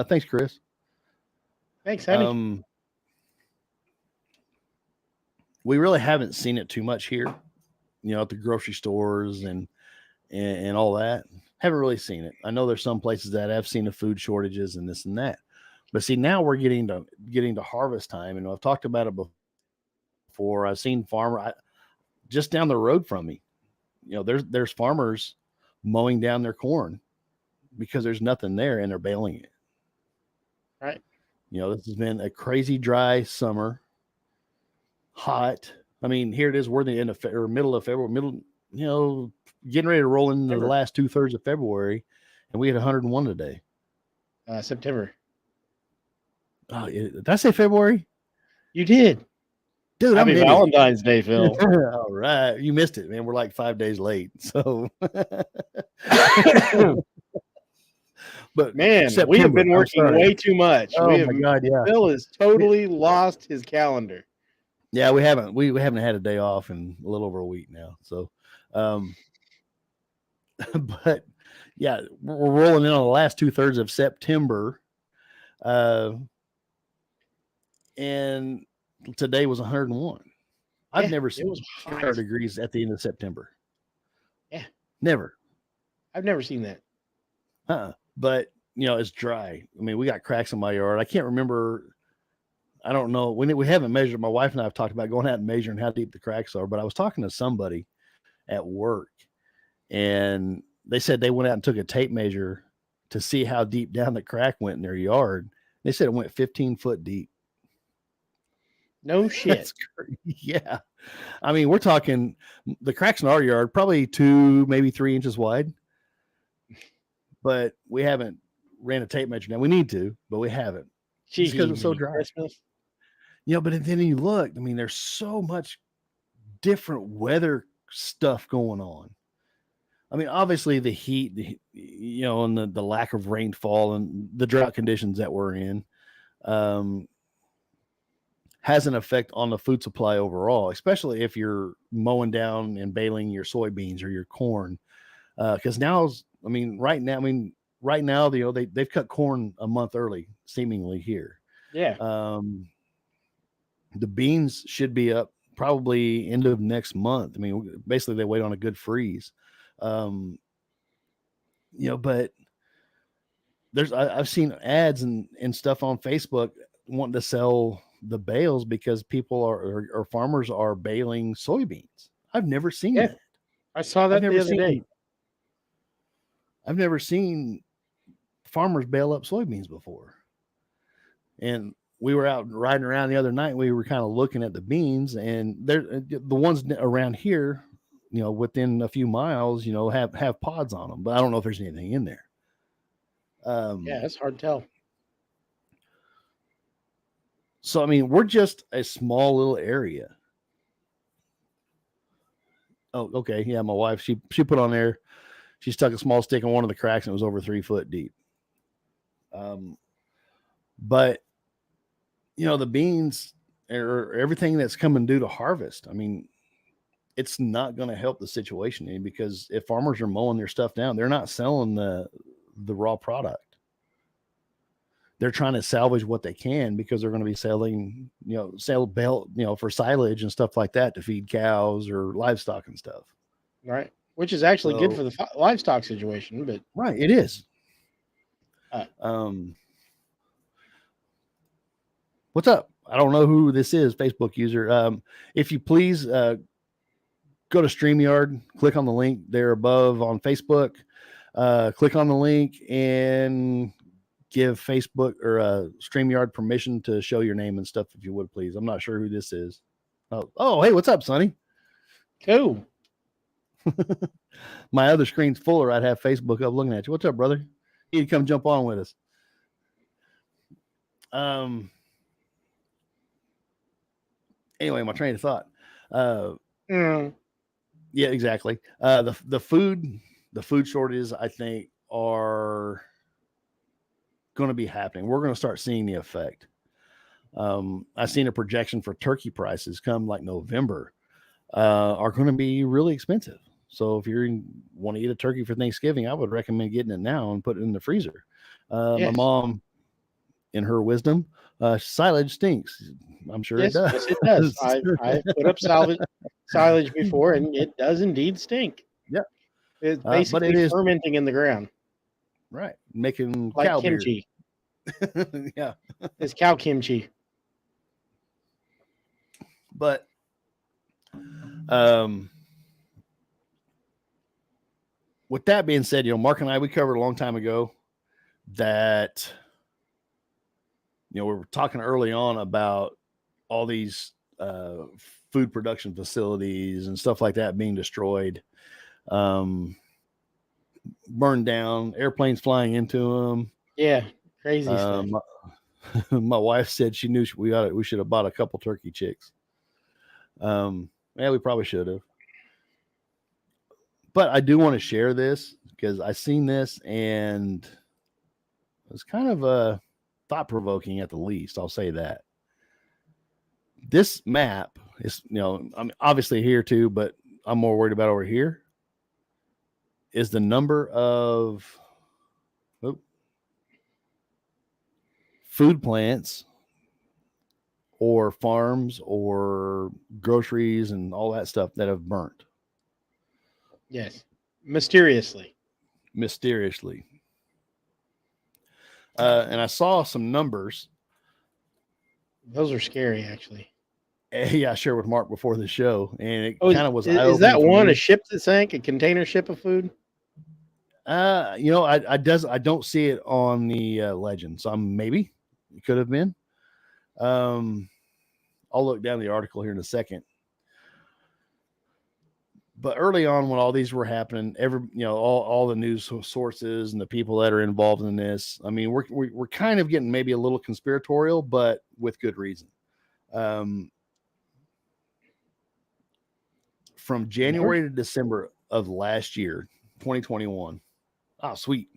[SPEAKER 1] Thanks, Chris.
[SPEAKER 2] Thanks, honey.
[SPEAKER 1] We really haven't seen it too much here, at the grocery stores and all that. Haven't really seen it. I know there's some places that have seen the food shortages and this and that. But see, now we're getting to harvest time, and I've talked about it before. I've seen just down the road from me, there's farmers mowing down their corn because there's nothing there and they're baling it.
[SPEAKER 2] Right.
[SPEAKER 1] This has been a crazy dry summer, hot. I mean, here it is. We're the end of or middle of February, getting ready to roll into the last 2/3 of February, and we had 101 today.
[SPEAKER 2] September.
[SPEAKER 1] Oh, did I say February?
[SPEAKER 2] You did.
[SPEAKER 1] Dude,
[SPEAKER 2] Happy Valentine's Day, Phil.
[SPEAKER 1] All right. You missed it, man. We're like 5 days late. So, but
[SPEAKER 2] man, we have been working way too much.
[SPEAKER 1] Oh my God, yeah.
[SPEAKER 2] Phil has totally lost his calendar.
[SPEAKER 1] Yeah, we haven't. We haven't had a day off in a little over a week now. So, but yeah, we're rolling in on the last 2/3 of September. And today was 101. I've never seen 100 degrees at the end of September.
[SPEAKER 2] Yeah.
[SPEAKER 1] Never.
[SPEAKER 2] I've never seen that.
[SPEAKER 1] But, it's dry. I mean, we got cracks in my yard. I can't remember. I don't know. We haven't measured. My wife and I have talked about going out and measuring how deep the cracks are. But I was talking to somebody at work, and they said they went out and took a tape measure to see how deep down the crack went in their yard. They said it went 15 foot deep.
[SPEAKER 2] No shit.
[SPEAKER 1] That's yeah. I mean, we're talking the cracks in our yard, probably 2, maybe 3 inches wide, but we haven't ran a tape measure. Now we need to, but we haven't just because it's so
[SPEAKER 2] Gee,
[SPEAKER 1] dry.
[SPEAKER 2] Christmas.
[SPEAKER 1] But then you look, I mean, there's so much different weather stuff going on. I mean, obviously the heat, and the lack of rainfall and the drought conditions that we're in, has an effect on the food supply overall, especially if you're mowing down and baling your soybeans or your corn. Because right now, they've cut corn a month early, seemingly here.
[SPEAKER 2] Yeah.
[SPEAKER 1] The beans should be up probably end of next month. I mean, basically they wait on a good freeze. But I've seen ads and stuff on Facebook wanting to sell the bales because people or farmers are baling soybeans. I've never seen that.
[SPEAKER 2] I saw that the other day.
[SPEAKER 1] I've never seen farmers bail up soybeans before. And we were out riding around the other night. We were kind of looking at the beans, and they're the ones around here, within a few miles, have pods on them, but I don't know if there's anything in there.
[SPEAKER 2] Yeah, it's hard to tell.
[SPEAKER 1] So, I mean, we're just a small little area. Oh, okay. Yeah, my wife, she put on there, she stuck a small stick in one of the cracks and it was over 3 foot deep. But, the beans or everything that's coming due to harvest, I mean, it's not going to help the situation any, because if farmers are mowing their stuff down, they're not selling the raw product. They're trying to salvage what they can because they're going to be selling, for silage and stuff like that to feed cows or livestock and stuff.
[SPEAKER 2] Right. Which is actually good for the livestock situation, but
[SPEAKER 1] right. It is. What's up? I don't know who this is, Facebook user. If you please, go to StreamYard, click on the link there above on Facebook, click on the link and give Facebook or StreamYard permission to show your name and stuff, if you would, please. I'm not sure who this is. Oh, hey, what's up, Sonny?
[SPEAKER 2] Cool.
[SPEAKER 1] My other screen's fuller. I'd have Facebook up looking at you. What's up, brother? You need to come jump on with us. Anyway, my train of thought. Yeah, exactly. The food shortages, I think, are going to be happening. We're going to start seeing the effect. I've seen a projection for turkey prices come like November are going to be really expensive. So if you want to eat a turkey for Thanksgiving, I would recommend getting it now and put it in the freezer. My mom, in her wisdom, silage stinks. I'm sure it does.
[SPEAKER 2] Yes, it does. I've put up silage before, and it does indeed stink.
[SPEAKER 1] Yeah.
[SPEAKER 2] It's basically
[SPEAKER 1] but it is
[SPEAKER 2] fermenting in the ground.
[SPEAKER 1] Right. Making
[SPEAKER 2] like
[SPEAKER 1] cow
[SPEAKER 2] kimchi.
[SPEAKER 1] Beer. Yeah.
[SPEAKER 2] It's cow kimchi.
[SPEAKER 1] But with that being said, Mark and I, we covered a long time ago that, we were talking early on about all these food production facilities and stuff like that being destroyed, burned down, airplanes flying into them.
[SPEAKER 2] Yeah, crazy stuff.
[SPEAKER 1] My wife said she knew we should have bought a couple turkey chicks. Yeah, we probably should have. But I do want to share this because I seen this and it was kind of thought-provoking at the least. I'll say that. This map is, I'm obviously here too, but I'm more worried about over here is the number of food plants or farms or groceries and all that stuff that have burnt.
[SPEAKER 2] Yes. Mysteriously.
[SPEAKER 1] And I saw some numbers.
[SPEAKER 2] Those are scary, actually.
[SPEAKER 1] Yeah, I shared with Mark before the show, and it kind of was.
[SPEAKER 2] Is that one a ship that sank, a container ship of food?
[SPEAKER 1] I don't see it on the legend, so maybe it could have been. I'll look down the article here in a second. But early on, when all these were happening, all the news sources and the people that are involved in this, I mean, we're kind of getting maybe a little conspiratorial, but with good reason. From January to December of last year, 2021. Oh, sweet.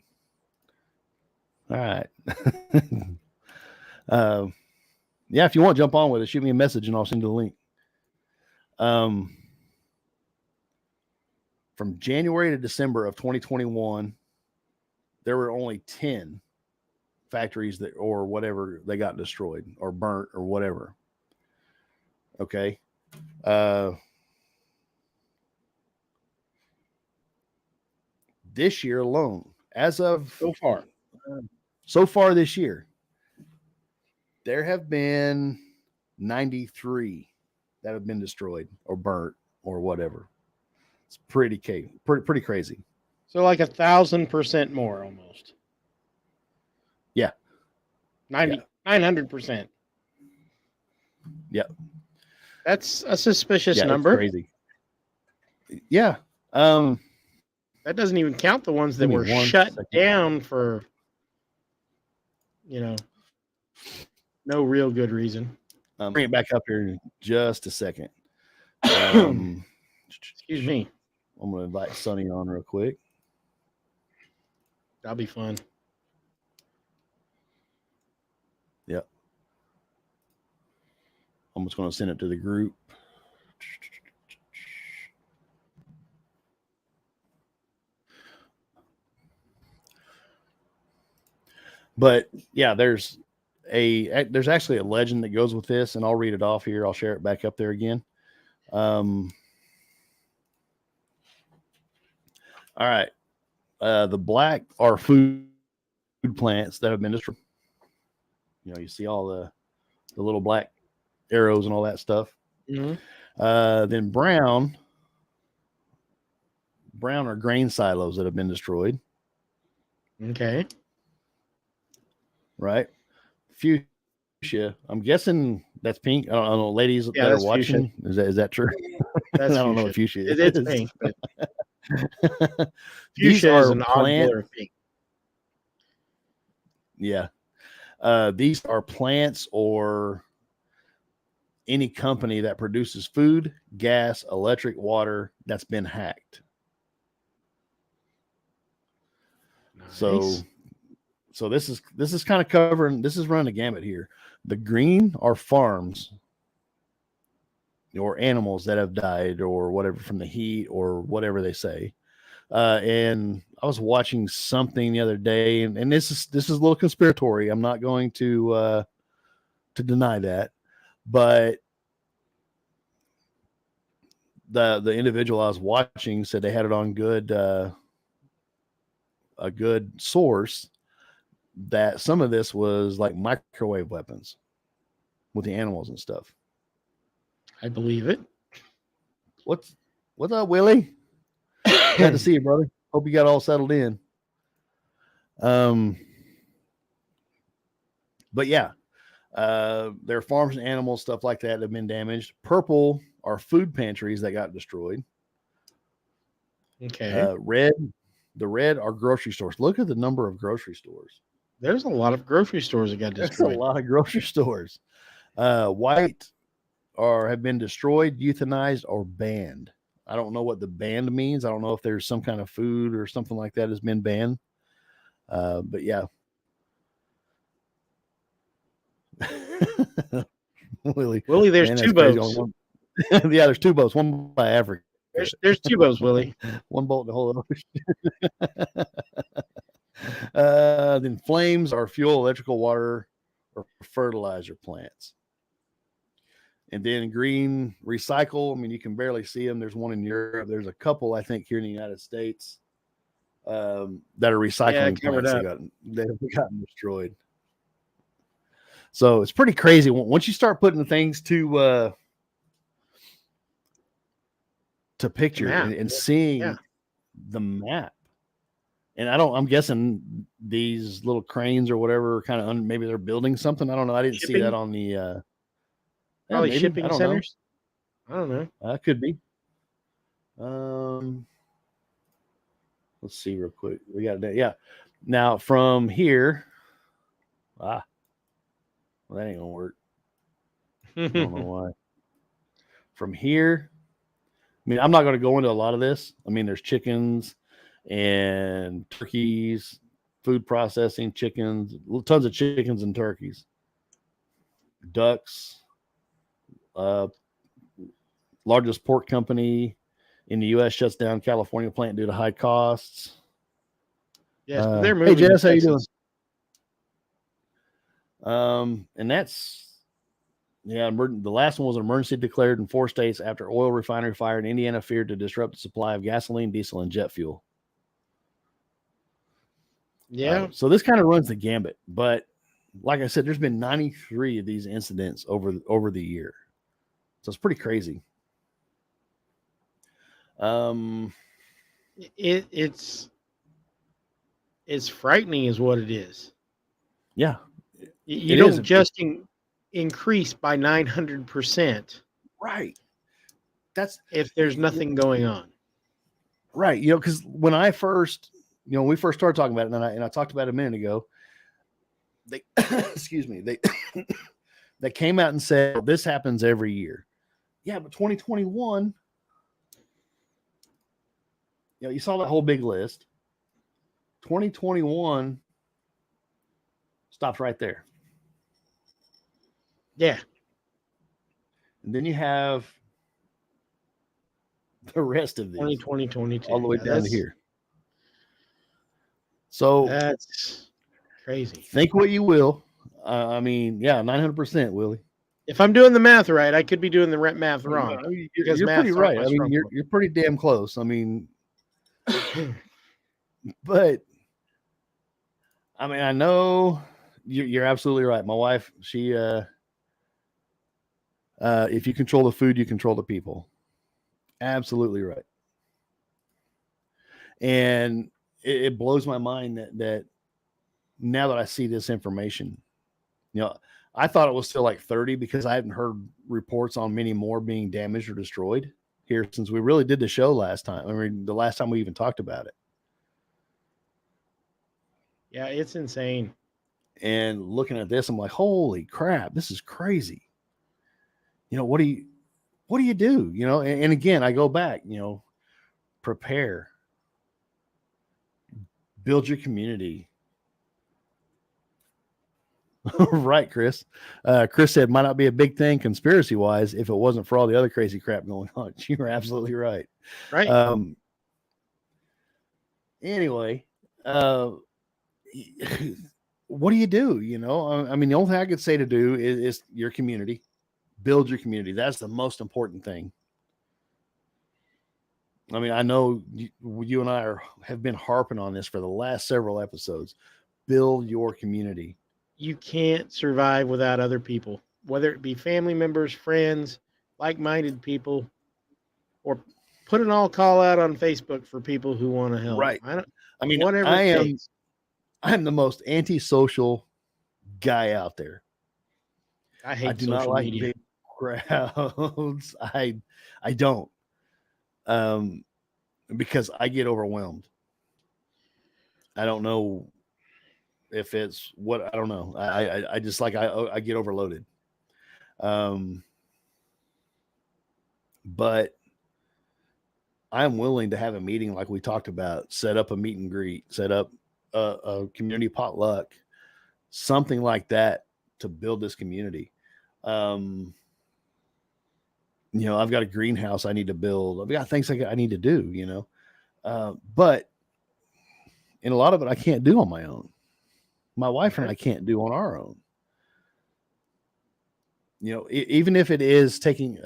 [SPEAKER 1] All right. Yeah, if you want to jump on with it, shoot me a message and I'll send you the link. From January to December of 2021, there were only 10 factories that, or whatever, they got destroyed or burnt or whatever. Okay. This year alone, as of so far this year, there have been 93 that have been destroyed or burnt or whatever. It's pretty crazy.
[SPEAKER 2] So like 1,000% more almost.
[SPEAKER 1] Yeah.
[SPEAKER 2] 900%.
[SPEAKER 1] Yeah.
[SPEAKER 2] That's a suspicious number.
[SPEAKER 1] Crazy. Yeah.
[SPEAKER 2] That doesn't even count the ones that were shut down for, no real good reason.
[SPEAKER 1] Bring it back up here in just a second.
[SPEAKER 2] Excuse me.
[SPEAKER 1] I'm going to invite Sonny on real quick.
[SPEAKER 2] That'll be fun.
[SPEAKER 1] Yep. I'm just going to send it to the group. But yeah, there's actually a legend that goes with this, and I'll read it off here. I'll share it back up there again. All right. The black are food plants that have been destroyed. You see all the little black arrows and all that stuff.
[SPEAKER 2] Mm-hmm.
[SPEAKER 1] Then brown are grain silos that have been destroyed.
[SPEAKER 2] Okay.
[SPEAKER 1] Right. Fuchsia. I'm guessing that's pink. I don't know, ladies that are watching.
[SPEAKER 2] Fuchsia.
[SPEAKER 1] Is that true?
[SPEAKER 2] That's
[SPEAKER 1] I don't know what fuchsia is.
[SPEAKER 2] It's pink. But fuchsia is an odd color of pink.
[SPEAKER 1] Yeah. These are plants or any company that produces food, gas, electric, water that's been hacked. Nice. So this is kind of covering, this is running a gamut here. The green are farms or animals that have died or whatever from the heat or whatever they say. And I was watching something the other day, and this is a little conspiratory. I'm not going to deny that, but the individual I was watching said they had it on a good source that some of this was like microwave weapons with the animals and stuff.
[SPEAKER 2] I believe it.
[SPEAKER 1] What's up, Willie? Glad to see you, brother. Hope you got all settled in. But yeah, there are farms and animals, stuff like that have been damaged. Purple are food pantries that got destroyed.
[SPEAKER 2] Okay.
[SPEAKER 1] The red are grocery stores. Look at the number of grocery stores.
[SPEAKER 2] There's a lot of grocery stores that got destroyed.
[SPEAKER 1] There's a lot of grocery stores. White have been destroyed, euthanized, or banned. I don't know what the banned means. I don't know if there's some kind of food or something like that has been banned. But yeah. Willie,
[SPEAKER 2] there's two boats.
[SPEAKER 1] Yeah, there's two boats. One by Africa.
[SPEAKER 2] There's two boats, Willie.
[SPEAKER 1] One boat in the whole ocean. Then flames are fuel, electrical, water, or fertilizer plants. And then green recycle. I mean, you can barely see them. There's one in Europe. There's a couple, I think, here in the United States that are recycling plants that have gotten destroyed. So it's pretty crazy. Once you start putting things to picture and seeing the map. And I'm guessing these little cranes or whatever kind of maybe they're building something. I don't know. I didn't see that on the
[SPEAKER 2] Probably
[SPEAKER 1] maybe.
[SPEAKER 2] shipping
[SPEAKER 1] I don't
[SPEAKER 2] centers. I don't know.
[SPEAKER 1] know. Could be. Let's see real quick. We got that. Yeah. Now from here, well, that ain't gonna work. I don't know why. From here, I mean, I'm not going to go into a lot of this. I mean, there's chickens and turkeys, food processing, chickens, tons of chickens and turkeys, ducks, largest pork company in the U.S. shuts down California plant due to high costs.
[SPEAKER 2] Yes, but they're
[SPEAKER 1] Hey,
[SPEAKER 2] moving to
[SPEAKER 1] Jess, how you doing?
[SPEAKER 2] Texas.
[SPEAKER 1] And that's, yeah, the last one was an emergency declared in 4 states after oil refinery fire in Indiana feared to disrupt the supply of gasoline, diesel, and jet fuel.
[SPEAKER 2] Yeah.
[SPEAKER 1] So this kind of runs the gambit, but like I said, there's been 93 of these incidents over the year, so it's pretty crazy.
[SPEAKER 2] It's frightening, is what it is.
[SPEAKER 1] Yeah,
[SPEAKER 2] You
[SPEAKER 1] it
[SPEAKER 2] don't
[SPEAKER 1] is.
[SPEAKER 2] just increase by 900%,
[SPEAKER 1] right. That's
[SPEAKER 2] if there's nothing going on.
[SPEAKER 1] Right. Because when I first, when we first started talking about it, and I talked about it a minute ago, they, excuse me, they came out and said, this happens every year. Yeah, but 2021, you saw that whole big list. 2021 stops right there.
[SPEAKER 2] Yeah.
[SPEAKER 1] And then you have the rest of this
[SPEAKER 2] 2022.
[SPEAKER 1] all the way down to here. So
[SPEAKER 2] that's crazy.
[SPEAKER 1] Think what you will. I mean, yeah, 900%, Willie.
[SPEAKER 2] If I'm doing the math right, I could be doing the math wrong.
[SPEAKER 1] You're pretty right. I mean, you're pretty damn close. I mean, but I mean, I know you're absolutely right. My wife, she, if you control the food, you control the people. Absolutely right. And it blows my mind that now that I see this information, I thought it was still like 30 because I hadn't heard reports on many more being damaged or destroyed here since we really did the show last time. I mean, the last time we even talked about it.
[SPEAKER 2] Yeah, it's insane.
[SPEAKER 1] And looking at this, I'm like, holy crap, this is crazy. What do you do? And again, I go back, prepare, build your community. Right, Chris. Chris said might not be a big thing conspiracy wise if it wasn't for all the other crazy crap going on. You were absolutely right.
[SPEAKER 2] Right.
[SPEAKER 1] Anyway, what do you do? I mean, the only thing I could say to do is your community, build your community. That's the most important thing. I mean, I know you and I have been harping on this for the last several episodes. Build your community.
[SPEAKER 2] You can't survive without other people, whether it be family members, friends, like-minded people, or put an all call out on Facebook for people who want to help.
[SPEAKER 1] Right. I mean,
[SPEAKER 2] whatever
[SPEAKER 1] I
[SPEAKER 2] it
[SPEAKER 1] am.
[SPEAKER 2] takes.
[SPEAKER 1] I'm the most antisocial guy out there.
[SPEAKER 2] I hate
[SPEAKER 1] do
[SPEAKER 2] social
[SPEAKER 1] not like
[SPEAKER 2] media.
[SPEAKER 1] big crowds. I don't. Because I get overwhelmed. I don't know if it's what I don't know. I just like I get overloaded. But I'm willing to have a meeting like we talked about, set up a meet and greet, set up a community potluck, something like that to build this community. I've got a greenhouse I need to build. I've got things I need to do, but in a lot of it, I can't do on my own. My wife and I can't do on our own. Even if it is taking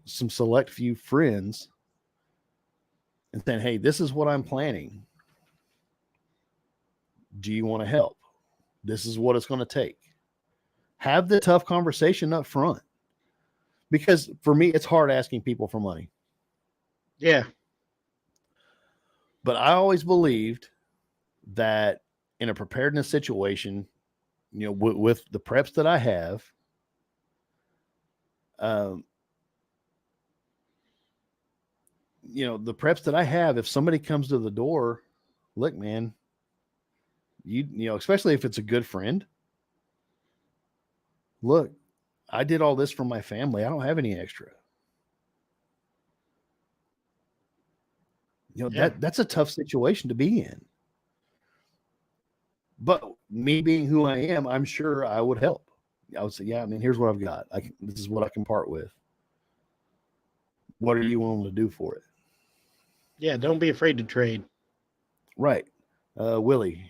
[SPEAKER 1] some select few friends and saying, hey, this is what I'm planning. Do you want to help? This is what it's going to take. Have the tough conversation up front. Because for me, it's hard asking people for money.
[SPEAKER 2] Yeah.
[SPEAKER 1] But I always believed that in a preparedness situation, with the preps that I have, Um, the preps that I have, if somebody comes to the door, look, man, especially if it's a good friend, look, I did all this for my family. I don't have any extra. That's a tough situation to be in. But me being who I am, I'm sure I would help. I would say, yeah, I mean, here's what I've got. This is what I can part with. What are you willing to do for it?
[SPEAKER 2] Yeah, don't be afraid to trade.
[SPEAKER 1] Right. Willie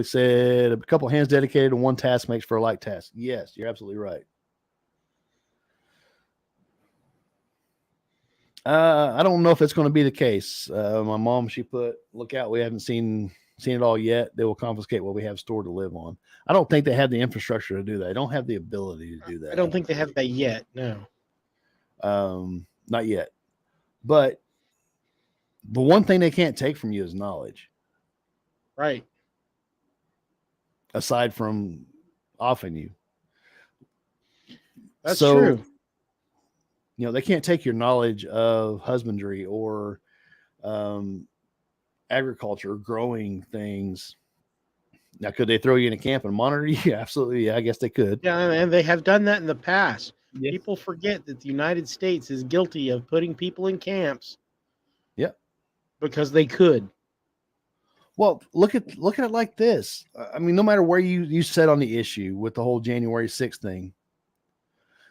[SPEAKER 1] said a couple hands dedicated to one task makes for a like task. Yes, you're absolutely right. I don't know if it's going to be the case. My mom, she put, look out, we haven't seen it all yet. They will confiscate what we have stored to live on. I don't think they have the infrastructure to do that. They don't have the ability to do that.
[SPEAKER 2] I don't think they have that yet. No.
[SPEAKER 1] Not yet. But the one thing they can't take from you is knowledge.
[SPEAKER 2] Right.
[SPEAKER 1] Aside from offing you.
[SPEAKER 2] That's true.
[SPEAKER 1] They can't take your knowledge of husbandry or agriculture, growing things. Now, could they throw you in a camp and monitor you? Yeah, absolutely. Yeah, I guess they could.
[SPEAKER 2] Yeah, and they have done that in the past.
[SPEAKER 1] Yeah.
[SPEAKER 2] People forget that the United States is guilty of putting people in camps.
[SPEAKER 1] Yep.
[SPEAKER 2] Because they could.
[SPEAKER 1] Well, look at it like this. I mean, no matter where you sit on the issue with the whole January 6th thing,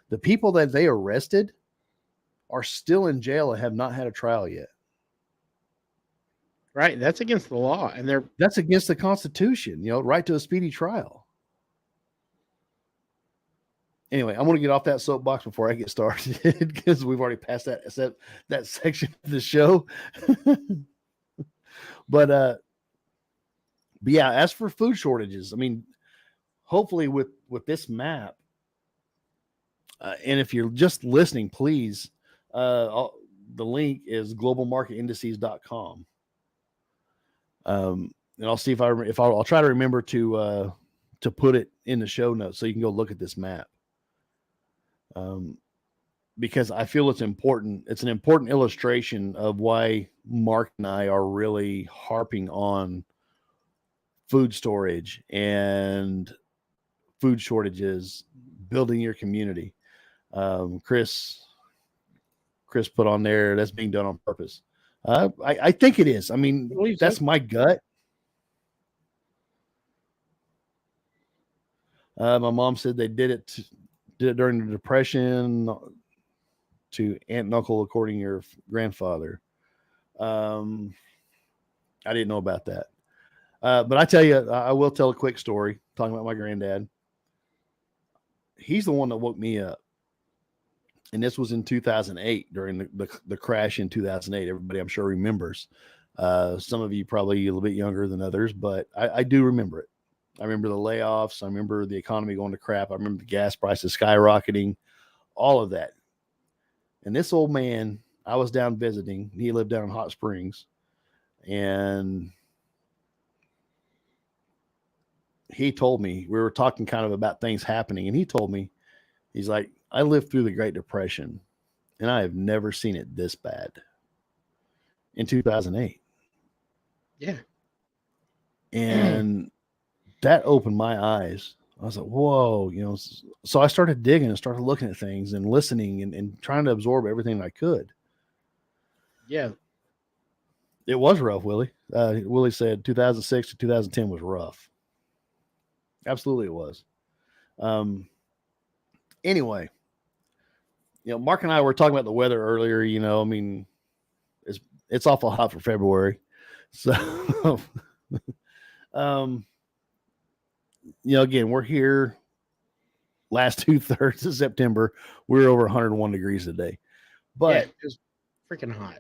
[SPEAKER 1] the people that they arrested are still in jail and have not had a trial yet.
[SPEAKER 2] Right. That's against the law. And
[SPEAKER 1] that's against the Constitution, right to a speedy trial. Anyway, I'm going to get off that soapbox before I get started because we've already passed that section of the show. But yeah, as for food shortages, I mean, hopefully with this map, and if you're just listening, please, the link is globalmarketindices.com. And I'll see if I'll try to remember to put it in the show notes so you can go look at this map. Because I feel it's important. It's an important illustration of why Mark and I are really harping on food storage and food shortages, building your community. Chris put on there, that's being done on purpose. I think it is. I mean, that's my gut. My mom said they did it during the Depression to aunt and uncle, according to your grandfather. I didn't know about that. But I tell you, I will tell a quick story talking about my granddad. He's the one that woke me up. And this was in 2008 during the crash in 2008. Everybody, I'm sure, remembers. Some of you probably a little bit younger than others, but I do remember it. I remember the layoffs. I remember the economy going to crap. I remember the gas prices skyrocketing, all of that. And this old man, I was down visiting. He lived down in Hot Springs. And he told me, we were talking kind of about things happening. And he told me, he's like, I lived through the Great Depression and I have never seen it this bad. In 2008.
[SPEAKER 2] Yeah.
[SPEAKER 1] And that opened my eyes. I was like, whoa, so I started digging and started looking at things and listening and trying to absorb everything I could.
[SPEAKER 2] Yeah.
[SPEAKER 1] It was rough, Willie. Willie said 2006 to 2010 was rough. Absolutely it was. Anyway, Mark and I were talking about the weather earlier, I mean, it's awful hot for February. So, again, we're here last 2/3 of September. We're over 101 degrees today, but
[SPEAKER 2] it's freaking hot.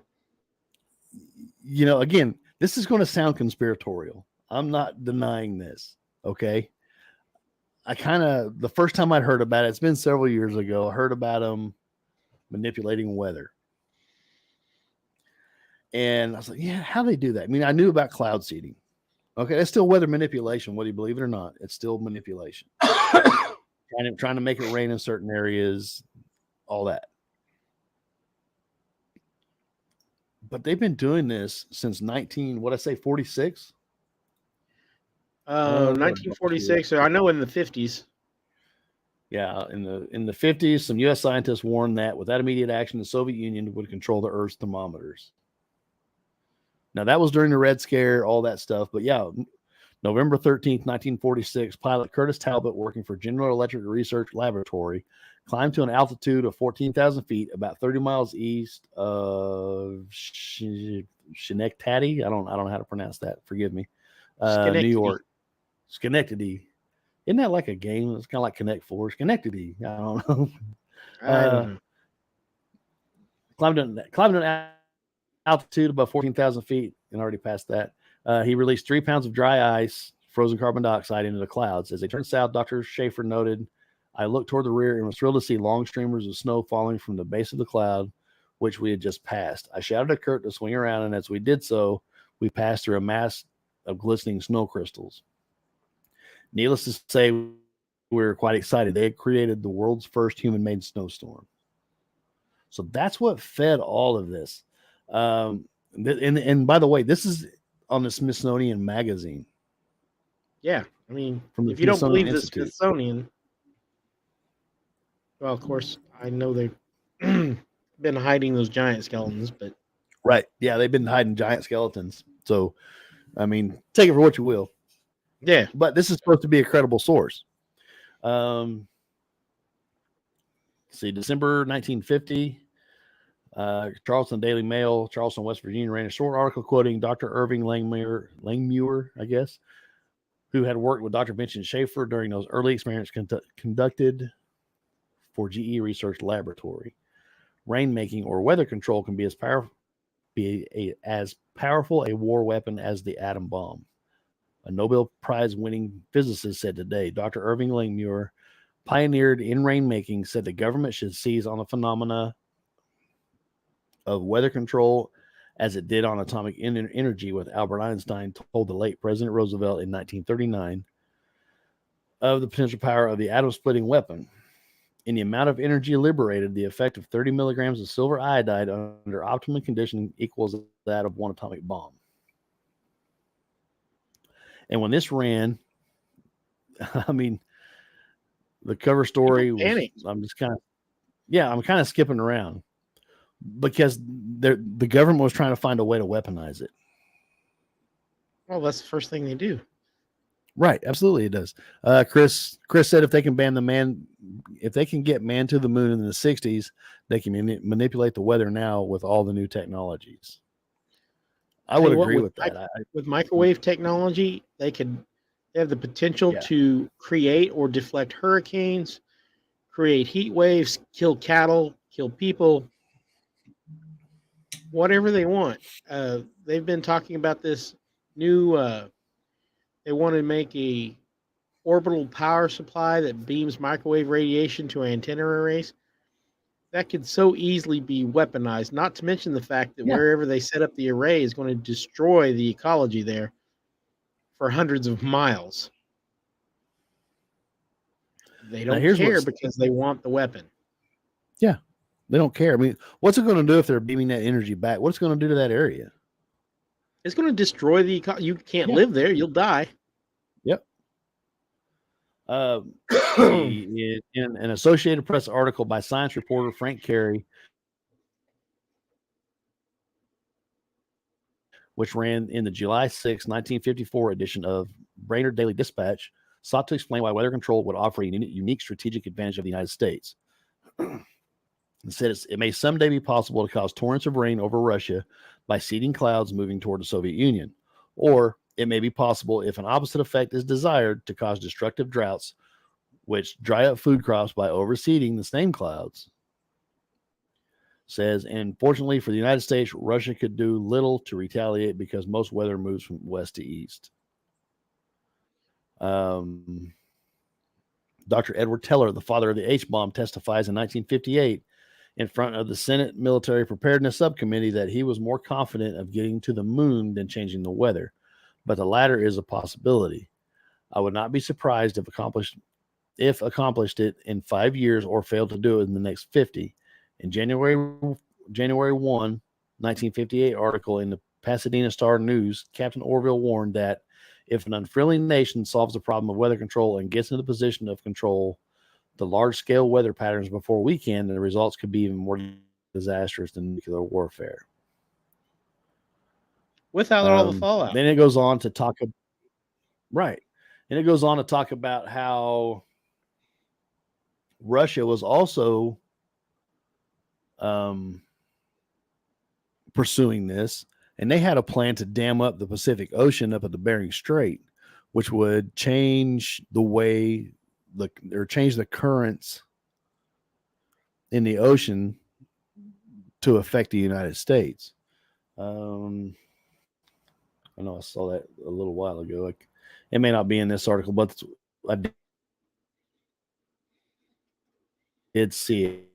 [SPEAKER 1] Again, this is going to sound conspiratorial. I'm not denying this. Okay. The first time I'd heard about it, it's been several years ago. I heard about them manipulating weather. And I was like, yeah, how do they do that? I mean, I knew about cloud seeding. Okay, that's still weather manipulation, whether you believe it or not. It's still manipulation. trying to make it rain in certain areas, all that. But they've been doing this since 46.
[SPEAKER 2] 1946. Or I know in the 50s.
[SPEAKER 1] Yeah, in the 50s, some U.S. scientists warned that without immediate action, the Soviet Union would control the Earth's thermometers. Now, that was during the Red Scare, all that stuff. But yeah, November 13th, 1946, pilot Curtis Talbot, working for General Electric Research Laboratory, climbed to an altitude of 14,000 feet, about 30 miles east of Schenectady. I don't know how to pronounce that. Forgive me. New York. Schenectady. Isn't that like a game? It's kind of like Connect Four. Schenectady. I don't know.
[SPEAKER 2] I don't know.
[SPEAKER 1] Climbed an altitude above 14,000 feet and already past that. He released 3 pounds of dry ice, frozen carbon dioxide, into the clouds. As they turned south, Dr. Schaefer noted, I looked toward the rear and was thrilled to see long streamers of snow falling from the base of the cloud, which we had just passed. I shouted at Kurt to swing around, and as we did so, we passed through a mass of glistening snow crystals. Needless to say, we were quite excited. They had created the world's first human-made snowstorm. So that's what fed all of this. And by the way, this is on the Smithsonian Magazine.
[SPEAKER 2] Yeah, I mean,
[SPEAKER 1] From
[SPEAKER 2] if you don't believe the
[SPEAKER 1] Institute.
[SPEAKER 2] Smithsonian, well, of course, I know they've been hiding those giant skeletons, but
[SPEAKER 1] Right. Yeah, they've been hiding giant skeletons. So, I mean, take it for what you will.
[SPEAKER 2] yeah,
[SPEAKER 1] But this is supposed to be a credible source. See, December 1950, Charleston Daily Mail, Charleston, West Virginia, ran a short article quoting Dr. Irving Langmuir, I guess, who had worked with Dr. Vincent Schaefer during those early experiments conducted for GE Research Laboratory. Rainmaking or weather control can be as powerful a war weapon as the atom bomb. A Nobel Prize winning physicist said today. Dr. Irving Langmuir, pioneered in rainmaking, said the government should seize on the phenomena of weather control as it did on atomic energy with Albert Einstein told the late President Roosevelt in 1939 of the potential power of the atom-splitting weapon. In the amount of energy liberated, the effect of 30 milligrams of silver iodide under optimum conditions equals that of one atomic bomb. And when this ran, I mean, the cover story was, I'm kind of skipping around because the government was trying to find a way to weaponize it.
[SPEAKER 2] well, that's the first thing they do.
[SPEAKER 1] Right, absolutely, it does. Chris said if they can get man to the moon in the 60s, they can manipulate the weather now with all the new technologies. I would agree with that.
[SPEAKER 2] With microwave technology, they have the potential to create or deflect hurricanes, create heat waves, kill cattle, kill people, whatever they want. They've been talking about this new. They want to make a orbital power supply that beams microwave radiation to antenna arrays. That could so easily be weaponized, not to mention the fact that wherever they set up the array is going to destroy the ecology there for hundreds of miles. They don't care because they want the weapon.
[SPEAKER 1] Yeah, they don't care. I mean, what's it going to do if they're beaming that energy back? What's it going to do to that area?
[SPEAKER 2] It's going to destroy the ecology. You can't live there. You'll die.
[SPEAKER 1] Yep. In an Associated Press article by science reporter Frank Carey, which ran in the July 6, 1954 edition of Brainerd Daily Dispatch, sought to explain why weather control would offer a unique strategic advantage of the United States. It said it may someday be possible to cause torrents of rain over Russia by seeding clouds moving toward the Soviet Union. Or it may be possible, if an opposite effect is desired, to cause destructive droughts, which dry up food crops by overseeding the same clouds. Says, and fortunately for the United States, Russia could do little to retaliate because most weather moves from west to east. Dr. Edward Teller, the father of the H-bomb, testifies in 1958 in front of the Senate Military Preparedness Subcommittee that he was more confident of getting to the moon than changing the weather, but the latter is a possibility. I would not be surprised if if accomplished it in 5 years or failed to do it in the next 50. In January 1, 1958 article in the Pasadena Star News, Captain Orville warned that if an unfriendly nation solves the problem of weather control and gets into the position of control the large-scale weather patterns before we can, the results could be even more disastrous than nuclear warfare.
[SPEAKER 2] Without all the fallout.
[SPEAKER 1] Then it goes on to talk about, right. And it goes on to talk about how Russia was also pursuing this, and they had a plan to dam up the Pacific Ocean up at the Bering Strait, which would change the way or change the currents in the ocean to affect the United States. I know I saw that a little while ago. It may not be in this article, but I did see it.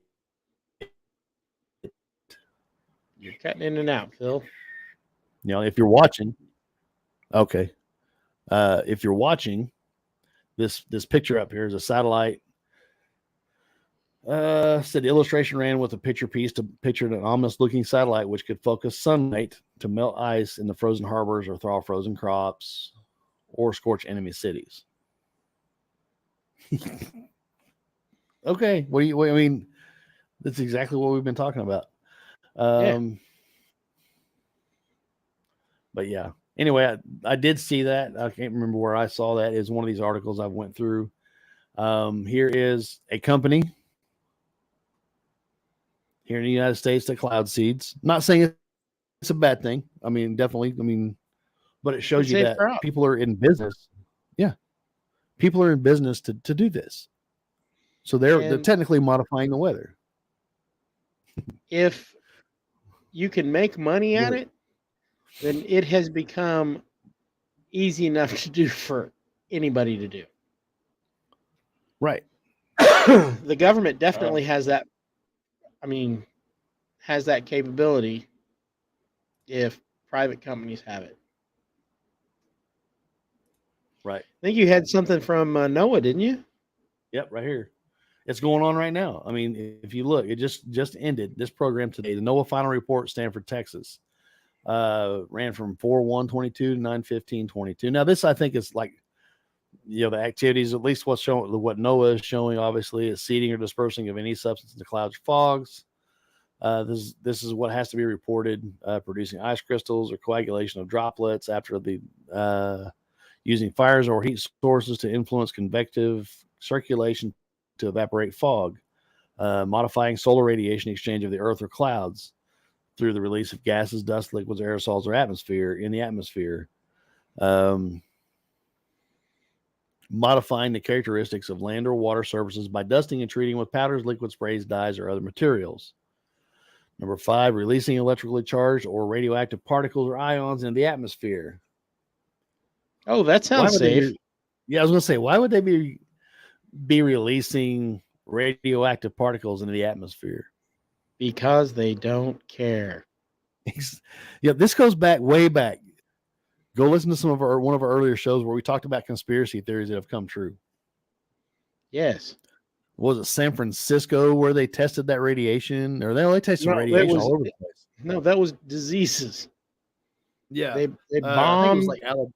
[SPEAKER 2] You're cutting in and out, Phil.
[SPEAKER 1] If you're watching, okay. If you're watching, this picture up here is a satellite. Said the illustration ran with a picture piece to picture an ominous-looking satellite which could focus sunlight to melt ice in the frozen harbors or thaw frozen crops or scorch enemy cities. Okay, what I mean, that's exactly what we've been talking about. But yeah. Anyway, I did see that. I can't remember where I saw that. It's one of these articles I went through. Here is a company here in the United States that cloud seeds. Not saying it's a bad thing. I mean, definitely. I mean, but it shows you that people are in business. Yeah. People are in business to do this. So they're technically modifying the weather.
[SPEAKER 2] If you can make money at it, then it has become easy enough to do for anybody to do.
[SPEAKER 1] Right.
[SPEAKER 2] The government definitely has that. I mean, has that capability if private companies have it.
[SPEAKER 1] Right.
[SPEAKER 2] I think you had something from NOAA, didn't you?
[SPEAKER 1] Yep, right here. It's going on right now. I mean, if you look, it just ended this program today. The NOAA final report, Stanford, Texas, ran from 4/1/22 to 9/15/22. Now, this I think is like, the activities, at least what NOAA is showing, obviously, is seeding or dispersing of any substance into clouds or fogs. This is what has to be reported: producing ice crystals or coagulation of droplets after using fires or heat sources to influence convective circulation to evaporate fog, modifying solar radiation exchange of the earth or clouds through the release of gases, dust, liquids, aerosols, or atmosphere in the atmosphere, modifying the characteristics of land or water surfaces by dusting and treating with powders, liquid sprays, dyes, or other materials. Number 5, releasing electrically charged or radioactive particles or ions in the atmosphere.
[SPEAKER 2] Oh, that sounds safe.
[SPEAKER 1] I was going to say, why would they be releasing radioactive particles into the atmosphere?
[SPEAKER 2] Because they don't care.
[SPEAKER 1] Yeah, this goes way back. Go listen to one of our earlier shows where we talked about conspiracy theories that have come true.
[SPEAKER 2] Yes.
[SPEAKER 1] Was it San Francisco where they tested that radiation? Or they tested radiation all over the place?
[SPEAKER 2] No, that was diseases.
[SPEAKER 1] Yeah.
[SPEAKER 2] They
[SPEAKER 1] bombed.
[SPEAKER 2] I think it was like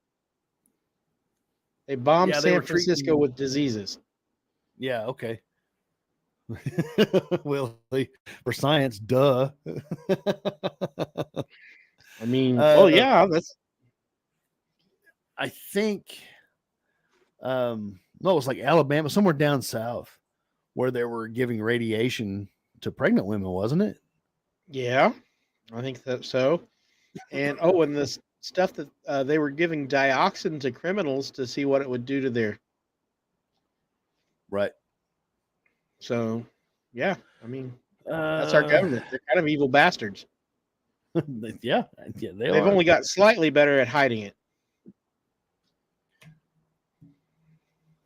[SPEAKER 2] they bombed San Francisco with diseases.
[SPEAKER 1] Yeah, okay. Well, for science, duh.
[SPEAKER 2] I mean, that's.
[SPEAKER 1] I think, no, it was like Alabama, somewhere down south, where they were giving radiation to pregnant women, wasn't it?
[SPEAKER 2] Yeah, I think that so. And and this stuff that they were giving dioxin to criminals to see what it would do to their.
[SPEAKER 1] Right.
[SPEAKER 2] So, yeah, I mean, that's our government. They're kind of evil bastards.
[SPEAKER 1] Yeah,
[SPEAKER 2] They've only got slightly better at hiding it.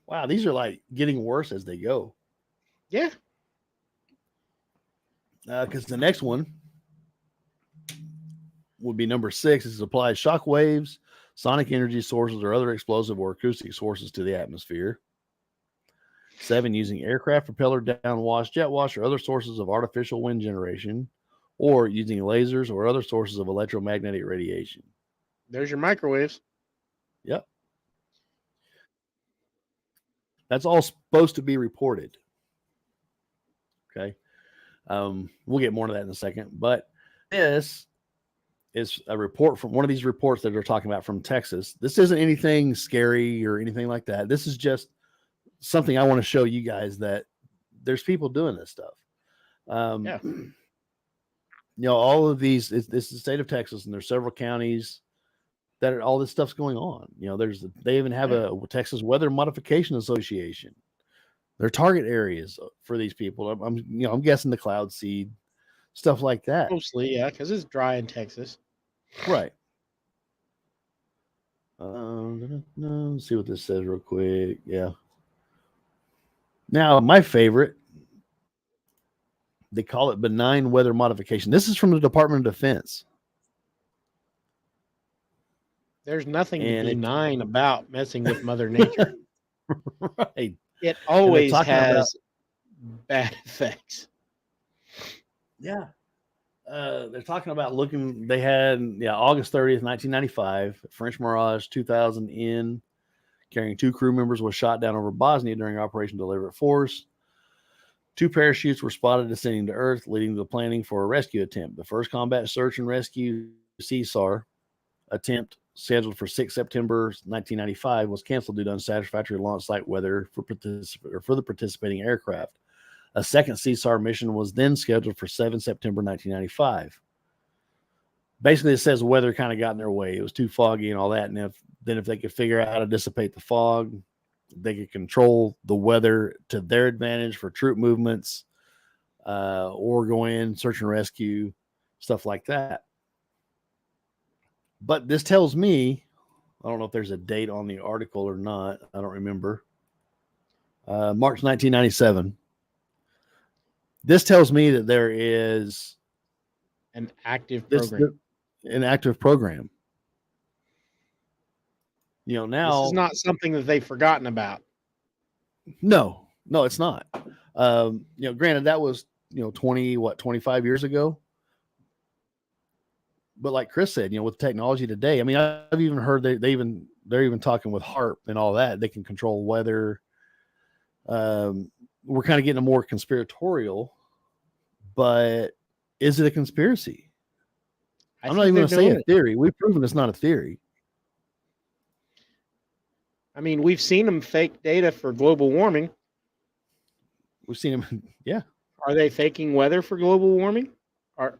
[SPEAKER 1] Wow, these are like getting worse as they go.
[SPEAKER 2] Yeah.
[SPEAKER 1] Because the next one would be number 6. It applies shock waves, sonic energy sources, or other explosive or acoustic sources to the atmosphere. 7, using aircraft propeller downwash, jet wash, or other sources of artificial wind generation, or using lasers or other sources of electromagnetic radiation.
[SPEAKER 2] There's your microwaves.
[SPEAKER 1] Yep. That's all supposed to be reported. Okay. We'll get more to that in a second. But this is a report from one of these reports that they're talking about from Texas. This isn't anything scary or anything like that. This is just something I want to show you guys that there's people doing this stuff.
[SPEAKER 2] Yeah.
[SPEAKER 1] All of these, this is the state of Texas, and there's several counties that all this stuff's going on. They even have a Texas Weather Modification Association. They're target areas for these people. I'm guessing the cloud seed, stuff like that.
[SPEAKER 2] Mostly, yeah, because it's dry in Texas.
[SPEAKER 1] Right. Let's see what this says real quick. Yeah. Now, my favorite, they call it benign weather modification. This is from the Department of Defense.
[SPEAKER 2] There's nothing benign about messing with Mother Nature.
[SPEAKER 1] Right.
[SPEAKER 2] It always has bad effects.
[SPEAKER 1] Yeah. They're talking about they had August 30th, 1995, French Mirage 2000N carrying 2 crew members was shot down over Bosnia during Operation Deliberate Force. 2 parachutes were spotted descending to Earth, leading to the planning for a rescue attempt. The first combat search and rescue CSAR attempt, scheduled for 6 September 1995, was canceled due to unsatisfactory launch site weather for the participating aircraft. A second CSAR mission was then scheduled for 7 September 1995. Basically, it says weather kind of got in their way. It was too foggy and all that. And if they could figure out how to dissipate the fog, they could control the weather to their advantage for troop movements, or go in, search and rescue, stuff like that. But this tells me, I don't know if there's a date on the article or not. I don't remember. March 1997. This tells me that there is
[SPEAKER 2] an active program. Now this is not something that they've forgotten about.
[SPEAKER 1] No, it's not. Granted, that was 25 years ago. But like Chris said, with technology today, I mean, I've even heard they're even talking with HARP and all that. They can control weather. We're kind of getting a more conspiratorial, but is it a conspiracy? I'm not even going to say a theory. We've proven it's not a theory.
[SPEAKER 2] I mean, we've seen them fake data for global warming.
[SPEAKER 1] We've seen them. Yeah.
[SPEAKER 2] Are they faking weather for global warming? Are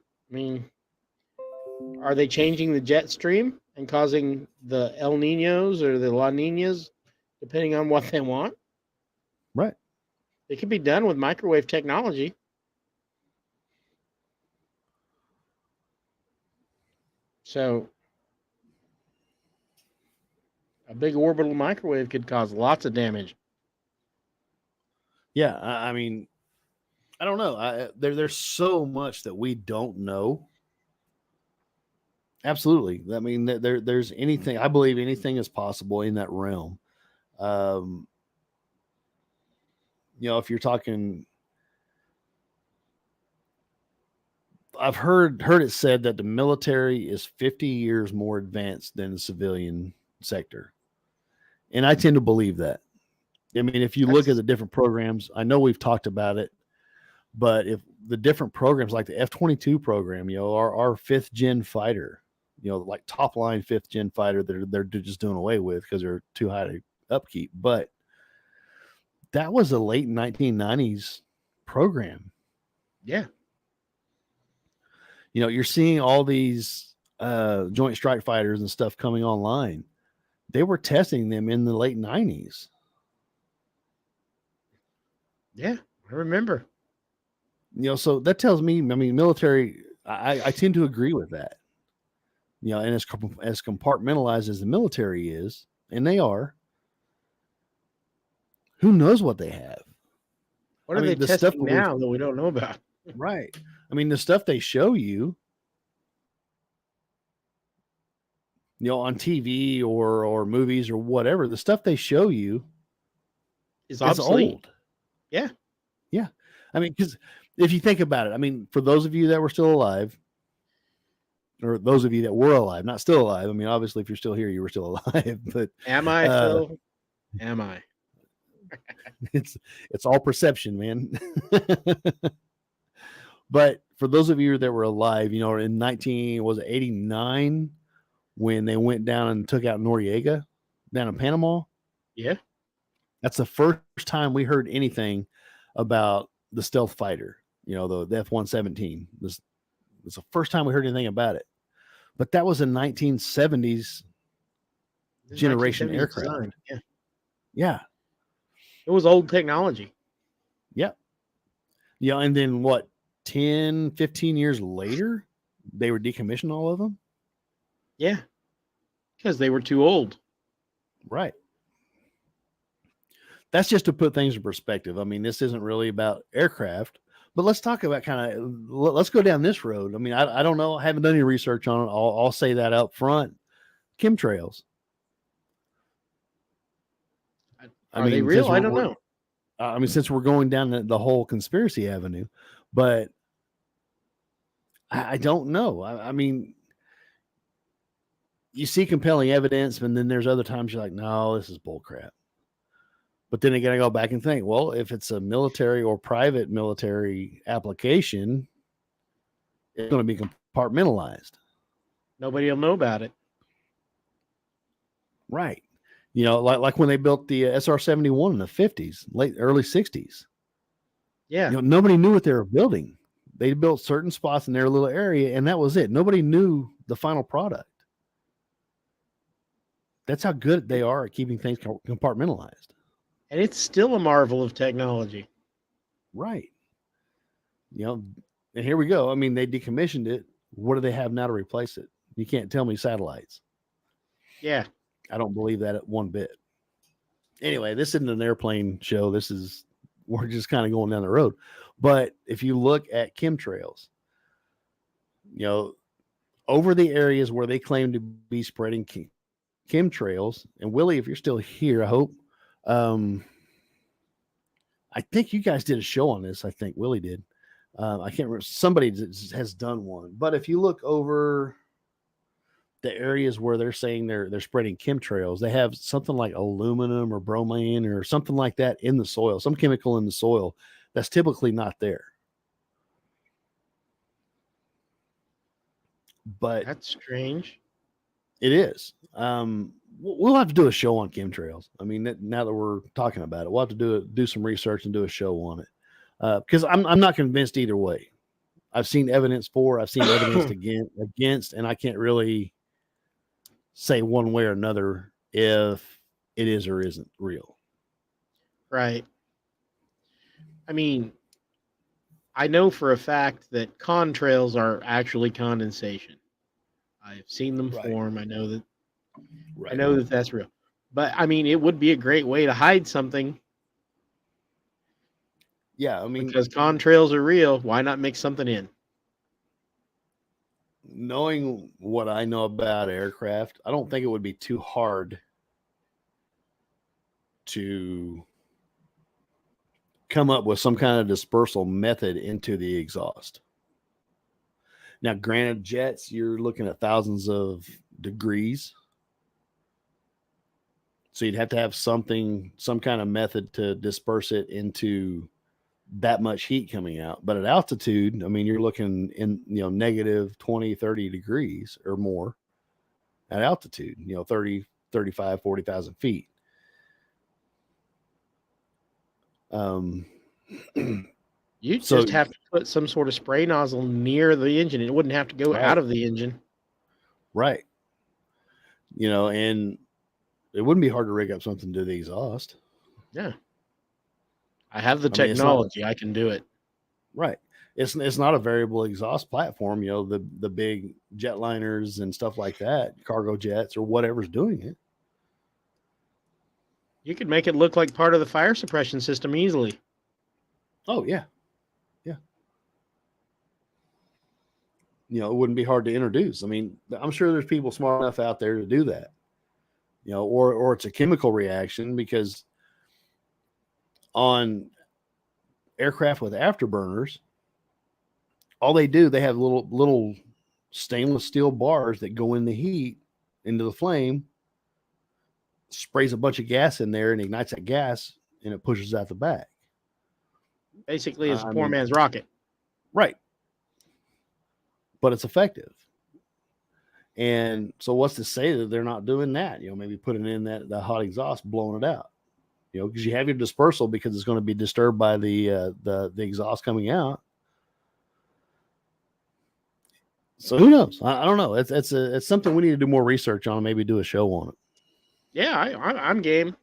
[SPEAKER 2] they changing the jet stream and causing the El Niños or the La Niñas, depending on what they want?
[SPEAKER 1] Right.
[SPEAKER 2] It can be done with microwave technology. So a big orbital microwave could cause lots of damage.
[SPEAKER 1] Yeah, I mean, I don't know. There's so much that we don't know. Absolutely. I mean, there's anything. I believe anything is possible in that realm. If you're talking, I've heard it said that the military is 50 years more advanced than the civilian sector. And I tend to believe that. I mean, if you look at the different programs, I know we've talked about it, but if the different programs like the F-22 program, our 5th gen fighter, like top line 5th gen fighter that they're just doing away with because they're too high to upkeep. But that was a late 1990s program.
[SPEAKER 2] Yeah.
[SPEAKER 1] You're seeing all these joint strike fighters and stuff coming online. They were testing them in the late 90s.
[SPEAKER 2] Yeah, I remember.
[SPEAKER 1] So that tells me, I mean, military, I tend to agree with that. And as compartmentalized as the military is, and they are, who knows what they have?
[SPEAKER 2] What are they testing now that we don't know about?
[SPEAKER 1] Right. I mean, the stuff they show you, on TV or movies or whatever, the stuff they show you
[SPEAKER 2] is obsolete.
[SPEAKER 1] old.
[SPEAKER 2] Yeah.
[SPEAKER 1] Yeah. I mean, because if you think about it, I mean, for those of you that were still alive, or those of you that were alive, not still alive. I mean, obviously, if you're still here, you were still alive. But
[SPEAKER 2] Am I, Phil? Am I?
[SPEAKER 1] it's all perception, man. But for those of you that were alive, in 1989, when they went down and took out Noriega down in Panama,
[SPEAKER 2] Yeah.
[SPEAKER 1] that's the first time we heard anything about the stealth fighter, the F-117. This was the first time we heard anything about it. But that was a 1970s generation
[SPEAKER 2] 1970s
[SPEAKER 1] aircraft.
[SPEAKER 2] design. Yeah.
[SPEAKER 1] Yeah.
[SPEAKER 2] It was old technology.
[SPEAKER 1] Yep. Yeah. And then what, 10, 15 years later, they were decommissioned, all of them?
[SPEAKER 2] Yeah. Because they were too old.
[SPEAKER 1] Right. That's just to put things in perspective. I mean, this isn't really about aircraft, but let's talk about let's go down this road. I mean, I don't know. I haven't done any research on it. I'll say that up front. Chemtrails.
[SPEAKER 2] Are they real? I don't know.
[SPEAKER 1] I mean, since we're going down the whole conspiracy avenue, but I don't know. I mean, you see compelling evidence, and then there's other times you're like, no, this is bullcrap. But then you got to go back and think, well, if it's a military or private military application, it's going to be compartmentalized.
[SPEAKER 2] Nobody will know about it.
[SPEAKER 1] Right. Like when they built the SR-71 in the 50s, early 60s.
[SPEAKER 2] Yeah.
[SPEAKER 1] Nobody knew what they were building. They built certain spots in their little area, and that was it. Nobody knew the final product. That's how good they are at keeping things compartmentalized.
[SPEAKER 2] And it's still a marvel of technology.
[SPEAKER 1] Right. And here we go. I mean, they decommissioned it. What do they have now to replace it? You can't tell me satellites.
[SPEAKER 2] Yeah.
[SPEAKER 1] I don't believe that at one bit. Anyway, this isn't an airplane show. We're just kind of going down the road. But if you look at chemtrails, over the areas where they claim to be spreading chemtrails, and Willie, if you're still here, I hope. I think you guys did a show on this. I think Willie did. I can't remember. Somebody has done one. But if you look over the areas where they're saying they're spreading chemtrails, they have something like aluminum or bromine or something like that in the soil, some chemical in the soil that's typically not there. But
[SPEAKER 2] that's strange.
[SPEAKER 1] It is. We'll have to do a show on chemtrails. I mean, now that we're talking about it, we'll have to do some research and do a show on it. Because I'm not convinced either way. I've seen evidence for, I've seen evidence against, and I can't really say one way or another if it is or isn't real.
[SPEAKER 2] Right. I mean, I know for a fact that contrails are actually condensation. I've seen them form. I know that. Right. I know that that's real. But I mean, it would be a great way to hide something.
[SPEAKER 1] Yeah, I mean,
[SPEAKER 2] because contrails are real, why not mix something in?
[SPEAKER 1] Knowing what I know about aircraft, I don't think it would be too hard to come up with some kind of dispersal method into the exhaust. Now, granted, jets, you're looking at thousands of degrees. So you'd have to have some kind of method to disperse it into that much heat coming out. But at altitude, I mean, you're looking in, negative 20, 30 degrees or more at altitude, 30, 35, 40,000 feet.
[SPEAKER 2] You just have to put some sort of spray nozzle near the engine. It wouldn't have to go out of the engine.
[SPEAKER 1] Right. And it wouldn't be hard to rig up something to the exhaust.
[SPEAKER 2] Yeah. I have the technology. I can do it.
[SPEAKER 1] Right. It's not a variable exhaust platform, the big jetliners and stuff like that, cargo jets or whatever's doing it.
[SPEAKER 2] You could make it look like part of the fire suppression system easily.
[SPEAKER 1] Oh, yeah. Yeah. It wouldn't be hard to introduce. I mean, I'm sure there's people smart enough out there to do that. Or it's a chemical reaction, because on aircraft with afterburners, all they do, they have little stainless steel bars that go in the heat into the flame, sprays a bunch of gas in there and ignites that gas, and it pushes out the back.
[SPEAKER 2] Basically, it's a
[SPEAKER 1] I
[SPEAKER 2] poor
[SPEAKER 1] mean,
[SPEAKER 2] man's rocket.
[SPEAKER 1] right. But it's effective. And so what's to say that they're not doing that? Maybe putting in the hot exhaust, blowing it out. Because you have your dispersal because it's going to be disturbed by the exhaust coming out. So who knows? I don't know. It's something we need to do more research on. Maybe do a show on it.
[SPEAKER 2] Yeah, I'm game.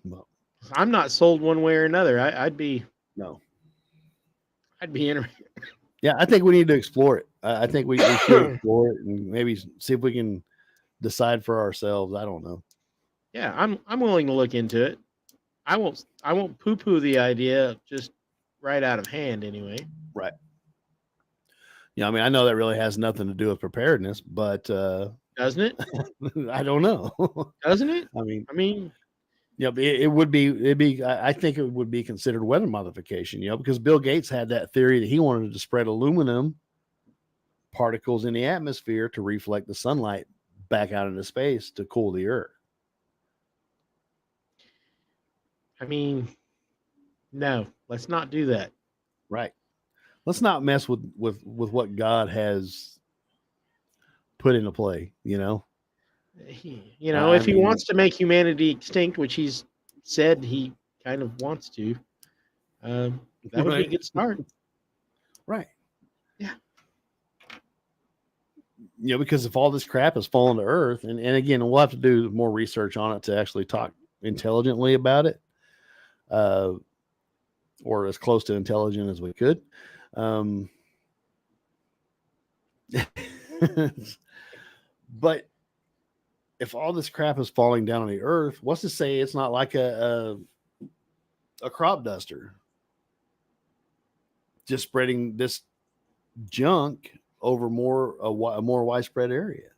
[SPEAKER 1] Well,
[SPEAKER 2] I'm not sold one way or another. I'd be
[SPEAKER 1] no.
[SPEAKER 2] interested.
[SPEAKER 1] Yeah, I think we need to explore it. I think we should explore it and maybe see if we can decide for ourselves. I don't know.
[SPEAKER 2] Yeah, I'm willing to look into it. I won't poo-poo the idea just right out of hand anyway.
[SPEAKER 1] Right. I mean, I know that really has nothing to do with preparedness, but
[SPEAKER 2] Doesn't it?
[SPEAKER 1] I don't know.
[SPEAKER 2] Doesn't it?
[SPEAKER 1] I mean,
[SPEAKER 2] it
[SPEAKER 1] would be. I think it would be considered weather modification. Because Bill Gates had that theory that he wanted to spread aluminum particles in the atmosphere to reflect the sunlight back out into space to cool the earth.
[SPEAKER 2] No, let's not do that.
[SPEAKER 1] Right. Let's not mess with what God has put into play.
[SPEAKER 2] If he wants to make humanity extinct, which he's said he kind of wants to, that would be a good start.
[SPEAKER 1] Right.
[SPEAKER 2] Yeah.
[SPEAKER 1] Because if all this crap has fallen to earth, and again, we'll have to do more research on it to actually talk intelligently about it, or as close to intelligent as we could. But if all this crap is falling down on the earth, what's to say it's not like a crop duster just spreading this junk over a more widespread area?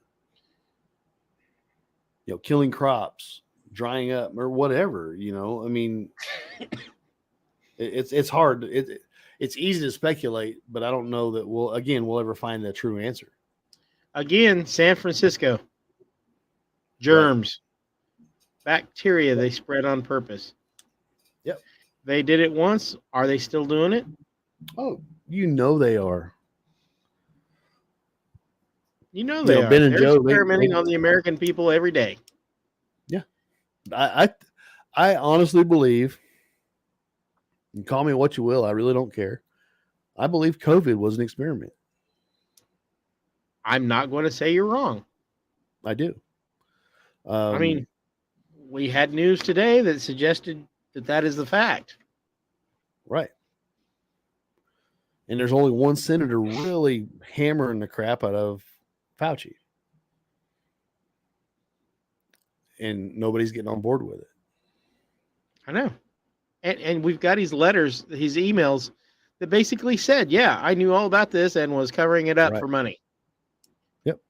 [SPEAKER 1] Killing crops, drying up, or whatever. I mean, it's hard. It's easy to speculate, but I don't know that we'll ever find the true answer.
[SPEAKER 2] Again, San Francisco. Germs, bacteria they spread on purpose.
[SPEAKER 1] Yep.
[SPEAKER 2] They did it once. Are they still doing it?
[SPEAKER 1] Oh, they are.
[SPEAKER 2] They are.
[SPEAKER 1] Ben and
[SPEAKER 2] They're
[SPEAKER 1] Joe,
[SPEAKER 2] experimenting on the American people every day.
[SPEAKER 1] Yeah. I honestly believe, you call me what you will, I really don't care. I believe COVID was an experiment.
[SPEAKER 2] I'm not going to say you're wrong.
[SPEAKER 1] I do.
[SPEAKER 2] We had news today that suggested that is the fact.
[SPEAKER 1] Right. And there's only one senator really hammering the crap out of Fauci. And nobody's getting on board with it.
[SPEAKER 2] I know. And we've got his letters, his emails that basically said, yeah, I knew all about this and was covering it up for money.
[SPEAKER 1] Yep.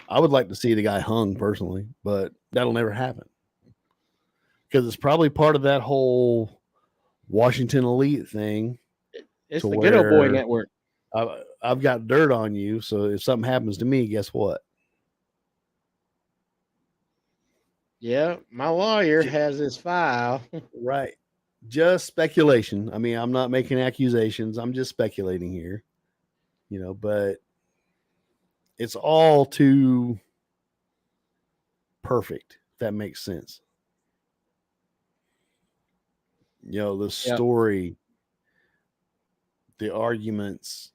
[SPEAKER 1] I would like to see the guy hung personally, but that'll never happen. Because it's probably part of that whole Washington elite thing.
[SPEAKER 2] It's the Good Old Boy Network.
[SPEAKER 1] I've got dirt on you, so if something happens to me, guess what?
[SPEAKER 2] Yeah, my lawyer has his file.
[SPEAKER 1] Right. Just speculation. I mean, I'm not making accusations. I'm just speculating here. But it's all too perfect, if that makes sense. The story, the arguments.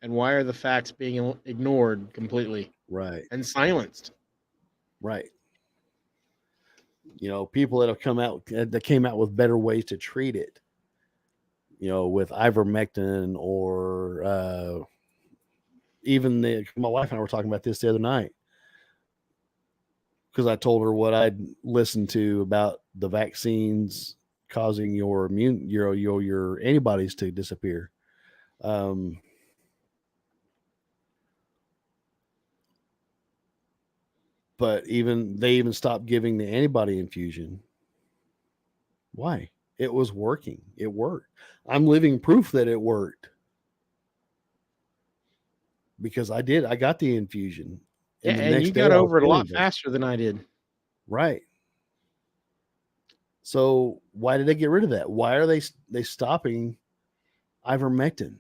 [SPEAKER 2] And why are the facts being ignored completely?
[SPEAKER 1] Right.
[SPEAKER 2] And silenced.
[SPEAKER 1] Right. People that came out with better ways to treat it, with ivermectin or even my wife and I were talking about this the other night because I told her what I'd listened to about the vaccines causing your your antibodies to disappear. But they even stopped giving the antibody infusion Why? It was working. It worked. I'm living proof that it worked because I did. I got the infusion,
[SPEAKER 2] Yeah,
[SPEAKER 1] and the
[SPEAKER 2] and you
[SPEAKER 1] next day
[SPEAKER 2] got
[SPEAKER 1] I was
[SPEAKER 2] over it a
[SPEAKER 1] feeling
[SPEAKER 2] lot
[SPEAKER 1] better.
[SPEAKER 2] faster than I did.
[SPEAKER 1] Right. So why did they get rid of that? Why are they stopping ivermectin?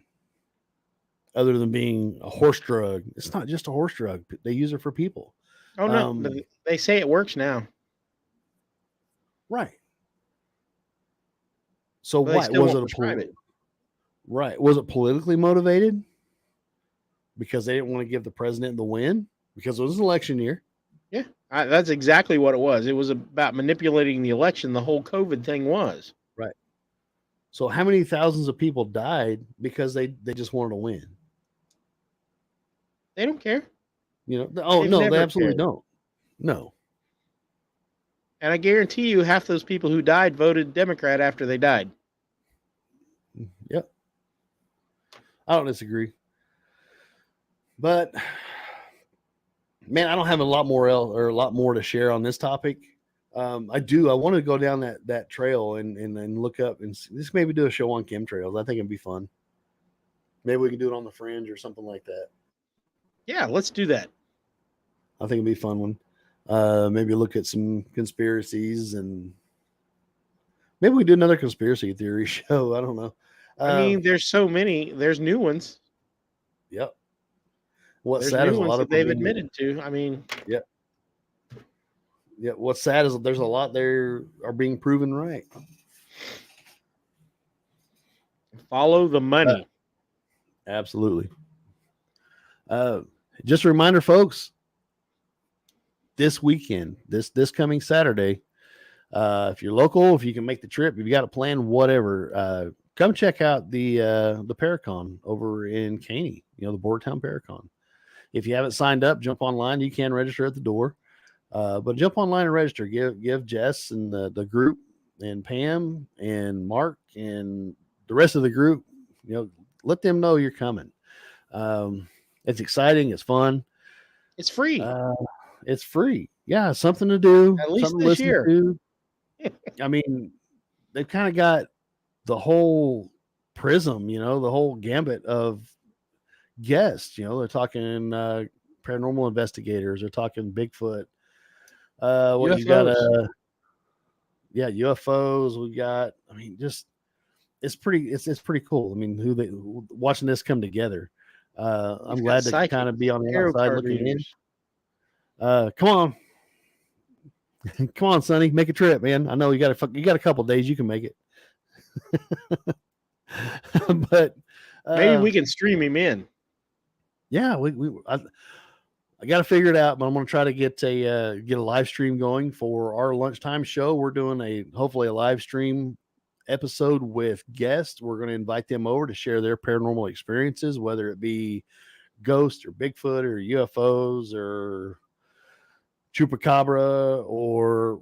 [SPEAKER 1] Other than being a horse drug, it's not just a horse drug. They use it for people.
[SPEAKER 2] Oh no, but they say it works now,
[SPEAKER 1] Right. So
[SPEAKER 2] but they
[SPEAKER 1] why
[SPEAKER 2] still
[SPEAKER 1] was
[SPEAKER 2] won't
[SPEAKER 1] it
[SPEAKER 2] prescribe it.
[SPEAKER 1] right? Was it politically motivated because they didn't want to give the president the win because it was an election year?
[SPEAKER 2] Yeah, that's exactly what it was. It was about manipulating the election. The whole COVID thing was.
[SPEAKER 1] Right. So how many thousands of people died because they just wanted to win?
[SPEAKER 2] They don't care.
[SPEAKER 1] Oh
[SPEAKER 2] They've
[SPEAKER 1] no, they
[SPEAKER 2] never
[SPEAKER 1] absolutely
[SPEAKER 2] cared.
[SPEAKER 1] don't. No.
[SPEAKER 2] And I guarantee you, half those people who died voted Democrat after they died.
[SPEAKER 1] Yep. I don't disagree. But man, I don't have a lot more or a lot more to share on this topic. I do. I want to go down that trail and look up and just maybe do a show on chemtrails. I think it'd be fun. Maybe we can do it on the Fringe or something like that.
[SPEAKER 2] Yeah, let's do that.
[SPEAKER 1] I think it'd be a fun one. Maybe look at some conspiracies and maybe we do another conspiracy theory show. I don't know.
[SPEAKER 2] I mean, there's so many. There's new ones.
[SPEAKER 1] Yep. What's
[SPEAKER 2] There's
[SPEAKER 1] sad is
[SPEAKER 2] new
[SPEAKER 1] a
[SPEAKER 2] ones
[SPEAKER 1] lot
[SPEAKER 2] that
[SPEAKER 1] of them are
[SPEAKER 2] they've
[SPEAKER 1] being.
[SPEAKER 2] admitted to. I mean,
[SPEAKER 1] Yep. Yeah. What's sad is there's a lot there are being proven right.
[SPEAKER 2] follow the money.
[SPEAKER 1] Absolutely. Just a reminder, folks. This weekend, this coming Saturday, if you're local, if you can make the trip, if you got a plan, whatever, come check out the Paracon over in Caney. The Boardtown Paracon. If you haven't signed up, jump online. You can register at the door, but jump online and register. Give Jess and the group and Pam and Mark and the rest of the group. Let them know you're coming. It's exciting. It's fun.
[SPEAKER 2] It's free.
[SPEAKER 1] It's free. Yeah, something to do,
[SPEAKER 2] At least
[SPEAKER 1] something to
[SPEAKER 2] this
[SPEAKER 1] listen
[SPEAKER 2] year.
[SPEAKER 1] to. I mean, they've kind of got the whole prism, the whole gambit of guests. They're talking paranormal investigators. They're talking Bigfoot. What you got?
[SPEAKER 2] UFOs.
[SPEAKER 1] Yeah, UFOs. We got. I mean, just it's pretty. It's pretty cool. I mean, watching this come together. I'm glad to kind of be on the
[SPEAKER 2] tarot
[SPEAKER 1] outside
[SPEAKER 2] card
[SPEAKER 1] looking in.
[SPEAKER 2] readers.
[SPEAKER 1] Come on. Come on, Sonny, make a trip, man. I know you got a couple days you can make it. But
[SPEAKER 2] Maybe we can stream him in.
[SPEAKER 1] Yeah, I got to figure it out, but I'm going to try to get a live stream going for our lunchtime show. We're doing hopefully a live stream episode with guests. We're going to invite them over to share their paranormal experiences, whether it be ghosts or Bigfoot or UFOs or chupacabra or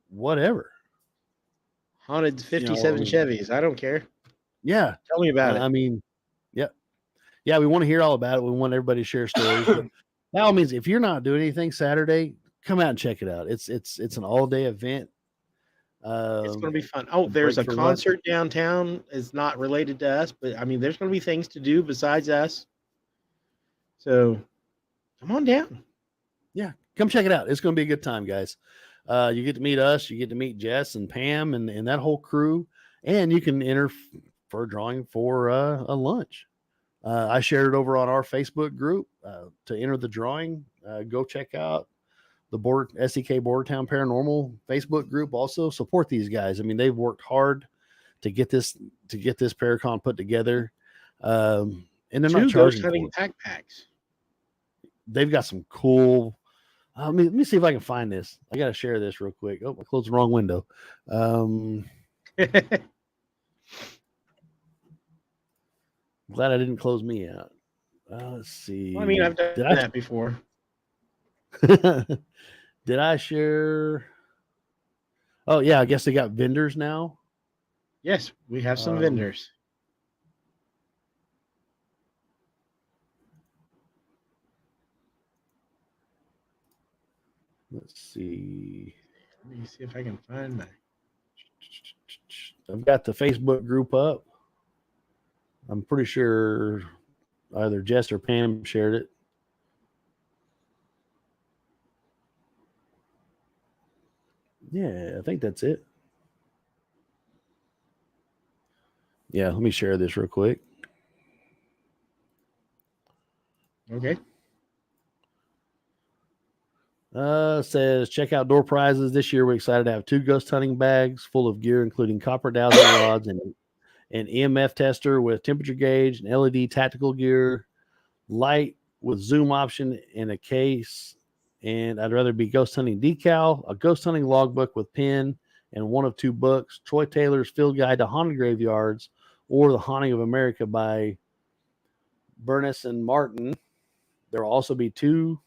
[SPEAKER 1] whatever.
[SPEAKER 2] Haunted 57 Chevys. I don't care.
[SPEAKER 1] Yeah.
[SPEAKER 2] Tell me about it.
[SPEAKER 1] I mean, yeah, we want to hear all about it. We want everybody to share stories. But by all means, if you're not doing anything Saturday, come out and check it out. It's an all day event.
[SPEAKER 2] It's going to be fun. Oh, there's a concert downtown. It's not related to us, but I mean, there's going to be things to do besides us. So come on down.
[SPEAKER 1] Yeah, come check it out. It's going to be a good time, guys. You get to meet us. You get to meet Jess and Pam and that whole crew. And you can enter for a drawing for a lunch. I shared it over on our Facebook group to enter the drawing. Go check out the SEK Boardtown Paranormal Facebook group. Also support these guys. I mean, they've worked hard to get this Paracon put together, and they're not charging
[SPEAKER 2] ghost hunting
[SPEAKER 1] for it.
[SPEAKER 2] backpacks.
[SPEAKER 1] They've got some cool. Let me see if I can find this. I got to share this real quick. Oh, I closed the wrong window. Glad I didn't close me out. Let's see.
[SPEAKER 2] Well, I mean, I've done that before.
[SPEAKER 1] Did I share? Oh, yeah. I guess they got vendors now.
[SPEAKER 2] Yes, we have some vendors.
[SPEAKER 1] Let's see.
[SPEAKER 2] Let me see if I can find my.
[SPEAKER 1] I've got the Facebook group up. I'm pretty sure either Jess or Pam shared it. Yeah, I think that's it. Yeah, let me share this real quick.
[SPEAKER 2] Okay.
[SPEAKER 1] Says check out door prizes this year. We're excited to have 2 ghost hunting bags full of gear, including copper dowsing rods and an EMF tester with temperature gauge and LED tactical gear, light with zoom option in a case. And I'd rather be ghost hunting decal, a ghost hunting logbook with pen, and 1 of 2 books: Troy Taylor's Field Guide to Haunted Graveyards or The Haunting of America by Bernice and Martin. There will also be 2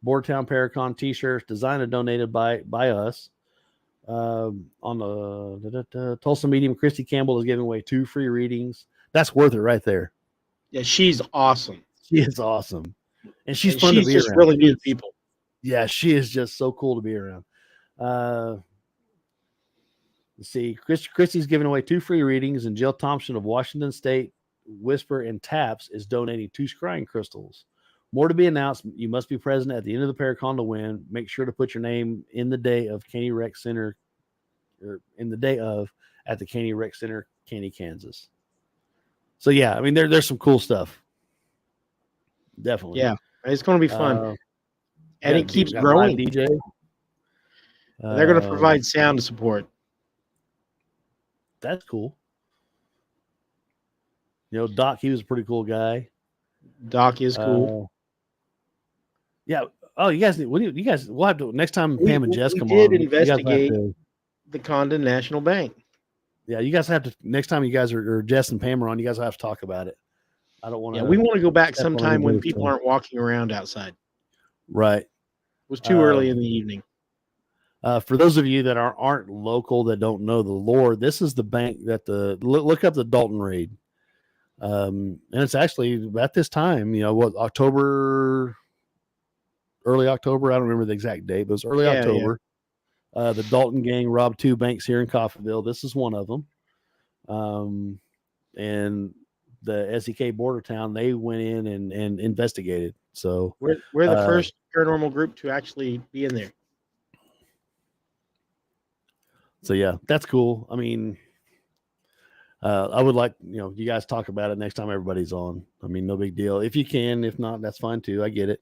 [SPEAKER 1] Boardtown Paracon t-shirts designed and donated by us. On the Tulsa Medium, Christy Campbell is giving away 2 free readings. That's worth it right there.
[SPEAKER 2] Yeah, she's awesome.
[SPEAKER 1] She is awesome. And she's fun
[SPEAKER 2] she's
[SPEAKER 1] to be
[SPEAKER 2] just
[SPEAKER 1] around.
[SPEAKER 2] really good people.
[SPEAKER 1] Yeah, she is just so cool to be around. Let's see. Christy's giving away 2 free readings, and Jill Thompson of Washington State Whisper and Taps is donating 2 scrying crystals. More to be announced. You must be present at the end of the Paracon to win. Make sure to put your name in the day of Caney Rec Center, or in the day of at the Caney Rec Center, Caney, Kansas. So yeah, I mean there's some cool stuff. Definitely.
[SPEAKER 2] Yeah, it's going to be fun, and it keeps
[SPEAKER 1] got
[SPEAKER 2] growing.
[SPEAKER 1] live DJ.
[SPEAKER 2] They're going to provide sound support.
[SPEAKER 1] That's cool. You know, Doc, he was a pretty cool guy.
[SPEAKER 2] Doc is cool.
[SPEAKER 1] Yeah. Oh, you guys, we'll have to next time Pam and Jess come on.
[SPEAKER 2] We did investigate the Condon National Bank.
[SPEAKER 1] Yeah, you guys have to next time you guys are, or Jess and Pam are on. You guys have to talk about it. I don't want to.
[SPEAKER 2] Yeah, we want to go back sometime when people aren't walking around outside.
[SPEAKER 1] Right.
[SPEAKER 2] It was too early in the evening.
[SPEAKER 1] For those of you that aren't local, that don't know the lore, this is the bank that look up the Dalton raid. And it's actually at this time, early October. I don't remember the exact date, but it was early October. Yeah. The Dalton gang robbed 2 banks here in Coffeyville. This is one of them. And the SEK border town, they went in and investigated. So
[SPEAKER 2] we're the first paranormal group to actually be in there.
[SPEAKER 1] So yeah, that's cool. I mean, I would like, you guys talk about it next time everybody's on. I mean, no big deal. If you can, if not, that's fine too. I get it.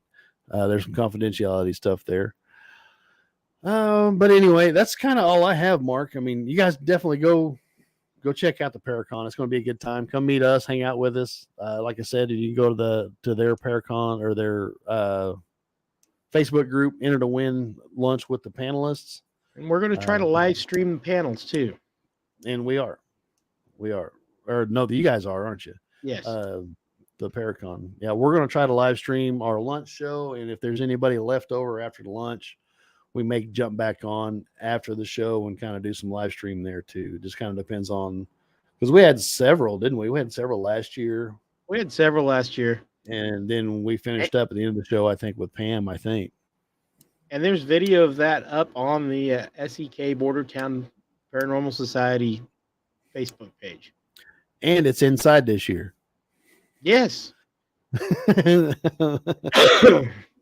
[SPEAKER 1] There's some confidentiality stuff there. But anyway, that's kind of all I have, Mark. I mean, you guys definitely go check out the Paracon. It's going to be a good time. Come meet us, hang out with us. Like I said, you can go to their Paracon or their Facebook group, enter to win lunch with the panelists.
[SPEAKER 2] And we're going to try to live stream the panels too.
[SPEAKER 1] And we are. Or no, you guys are, aren't you?
[SPEAKER 2] Yes.
[SPEAKER 1] The Paracon. Yeah, we're going to try to live stream our lunch show. And if there's anybody left over after the lunch, we may jump back on after the show and kind of do some live stream there too. It just kind of depends on, because we had several, didn't we? We had several last year.
[SPEAKER 2] We had several last year.
[SPEAKER 1] And then we finished up at the end of the show, I think, with Pam, I think.
[SPEAKER 2] And there's video of that up on the SEK Bordertown Paranormal Society Facebook page.
[SPEAKER 1] And it's inside this year.
[SPEAKER 2] Yes. And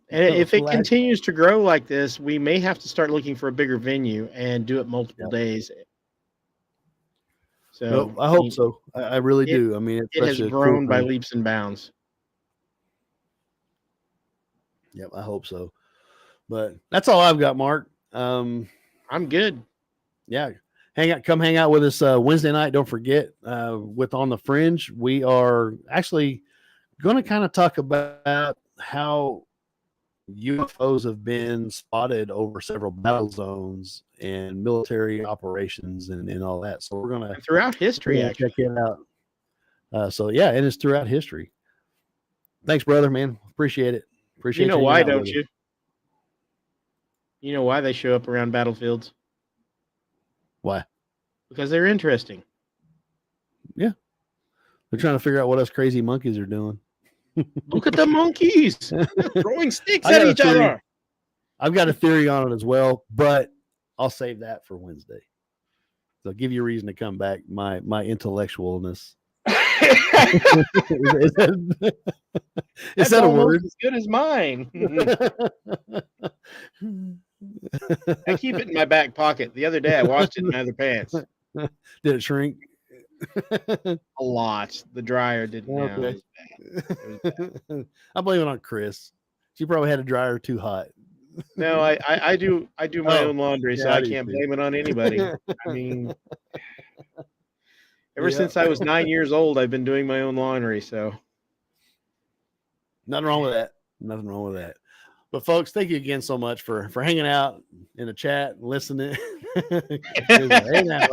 [SPEAKER 2] if it continues to grow like this, we may have to start looking for a bigger venue and do it multiple days. So
[SPEAKER 1] I hope so. I really do. I mean,
[SPEAKER 2] it has grown by leaps and bounds.
[SPEAKER 1] Yep, I hope so. But that's all I've got, Mark.
[SPEAKER 2] I'm good.
[SPEAKER 1] Yeah. Come hang out with us Wednesday night. Don't forget, with On the Fringe, we are actually going to kind of talk about how UFOs have been spotted over several battle zones and military operations and all that. So we're going to
[SPEAKER 2] throughout history, actually.
[SPEAKER 1] Check it out. So yeah, it is throughout history. Thanks, brother, man. Appreciate it. Appreciate
[SPEAKER 2] you. Why don't you? You know why they show up around battlefields?
[SPEAKER 1] Why?
[SPEAKER 2] Because they're interesting.
[SPEAKER 1] Yeah. They're trying to figure out what us crazy monkeys are doing.
[SPEAKER 2] Look at the monkeys. They're throwing sticks at each other.
[SPEAKER 1] I've got a theory on it as well, but I'll save that for Wednesday. So give you a reason to come back. My intellectualness. Is
[SPEAKER 2] That's
[SPEAKER 1] that a
[SPEAKER 2] almost
[SPEAKER 1] word?
[SPEAKER 2] as good as mine. I keep it in my back pocket. The other day, I washed it in my other pants.
[SPEAKER 1] Did it shrink?
[SPEAKER 2] A lot. The dryer didn't. No,
[SPEAKER 1] Okay.
[SPEAKER 2] it was bad. It was bad.
[SPEAKER 1] I blame it on Chris. She probably had a dryer too hot.
[SPEAKER 2] No, I do my own laundry, so
[SPEAKER 1] yeah, I
[SPEAKER 2] I
[SPEAKER 1] do
[SPEAKER 2] can't
[SPEAKER 1] too.
[SPEAKER 2] blame it on anybody. I mean, ever
[SPEAKER 1] Yeah.
[SPEAKER 2] since I was 9 years old, I've been doing my own laundry. So
[SPEAKER 1] Nothing wrong with that. Nothing wrong with that. But folks, thank you again so much for hanging out in the chat and listening. Hey now.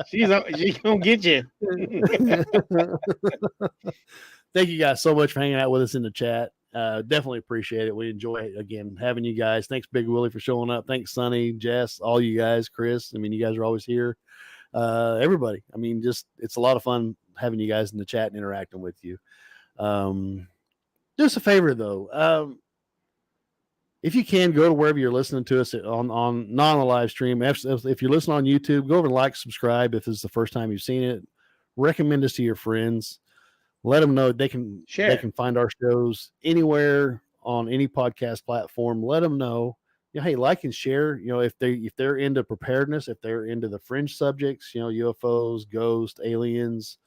[SPEAKER 2] she's gonna get you.
[SPEAKER 1] Thank you guys so much for hanging out with us in the chat. Definitely appreciate it. We enjoy again having you guys. Thanks, Big Willie, for showing up. Thanks, Sonny, Jess, all you guys, Chris. I mean, you guys are always here. Everybody. I mean, just it's a lot of fun having you guys in the chat and interacting with you. Do us a favor though. If you can, go to wherever you're listening to us on not on a live stream. If you're listening on YouTube, go over and like, subscribe. If this is the first time you've seen it, recommend us to your friends. Let them know they can
[SPEAKER 2] Share.
[SPEAKER 1] They can find our shows anywhere on any podcast platform. Let them know, hey, like and share. If they're into preparedness, if they're into the fringe subjects, UFOs, ghosts, aliens,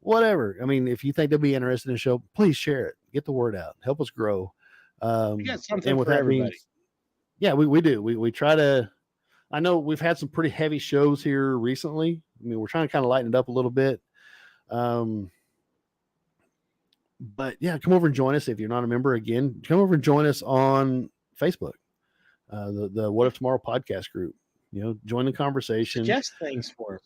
[SPEAKER 1] whatever. I mean, if you think they'll be interested in the show, please share it. Get the word out. Help us grow.
[SPEAKER 2] We got something
[SPEAKER 1] and with
[SPEAKER 2] for
[SPEAKER 1] that
[SPEAKER 2] everybody.
[SPEAKER 1] yeah, we do. We try to. I know we've had some pretty heavy shows here recently. I mean, we're trying to kind of lighten it up a little bit. But yeah, come over and join us if you're not a member. Again, come over and join us on Facebook, the What If Tomorrow podcast group. Join the conversation.
[SPEAKER 2] Suggest things for us.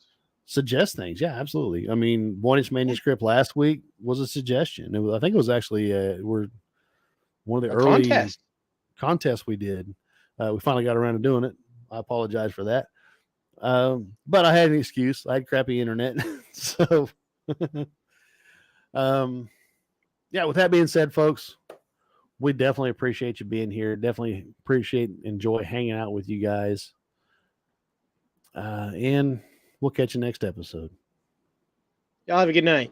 [SPEAKER 1] Suggest things. Yeah, absolutely. I mean, 1-inch manuscript last week was a suggestion. I think it was actually we're one of the early contests we did. We finally got around to doing it. I apologize for that. But I had an excuse. I had crappy internet. So, yeah, with that being said, folks, we definitely appreciate you being here. Definitely enjoy hanging out with you guys. And we'll catch you next episode.
[SPEAKER 2] Y'all have a good night.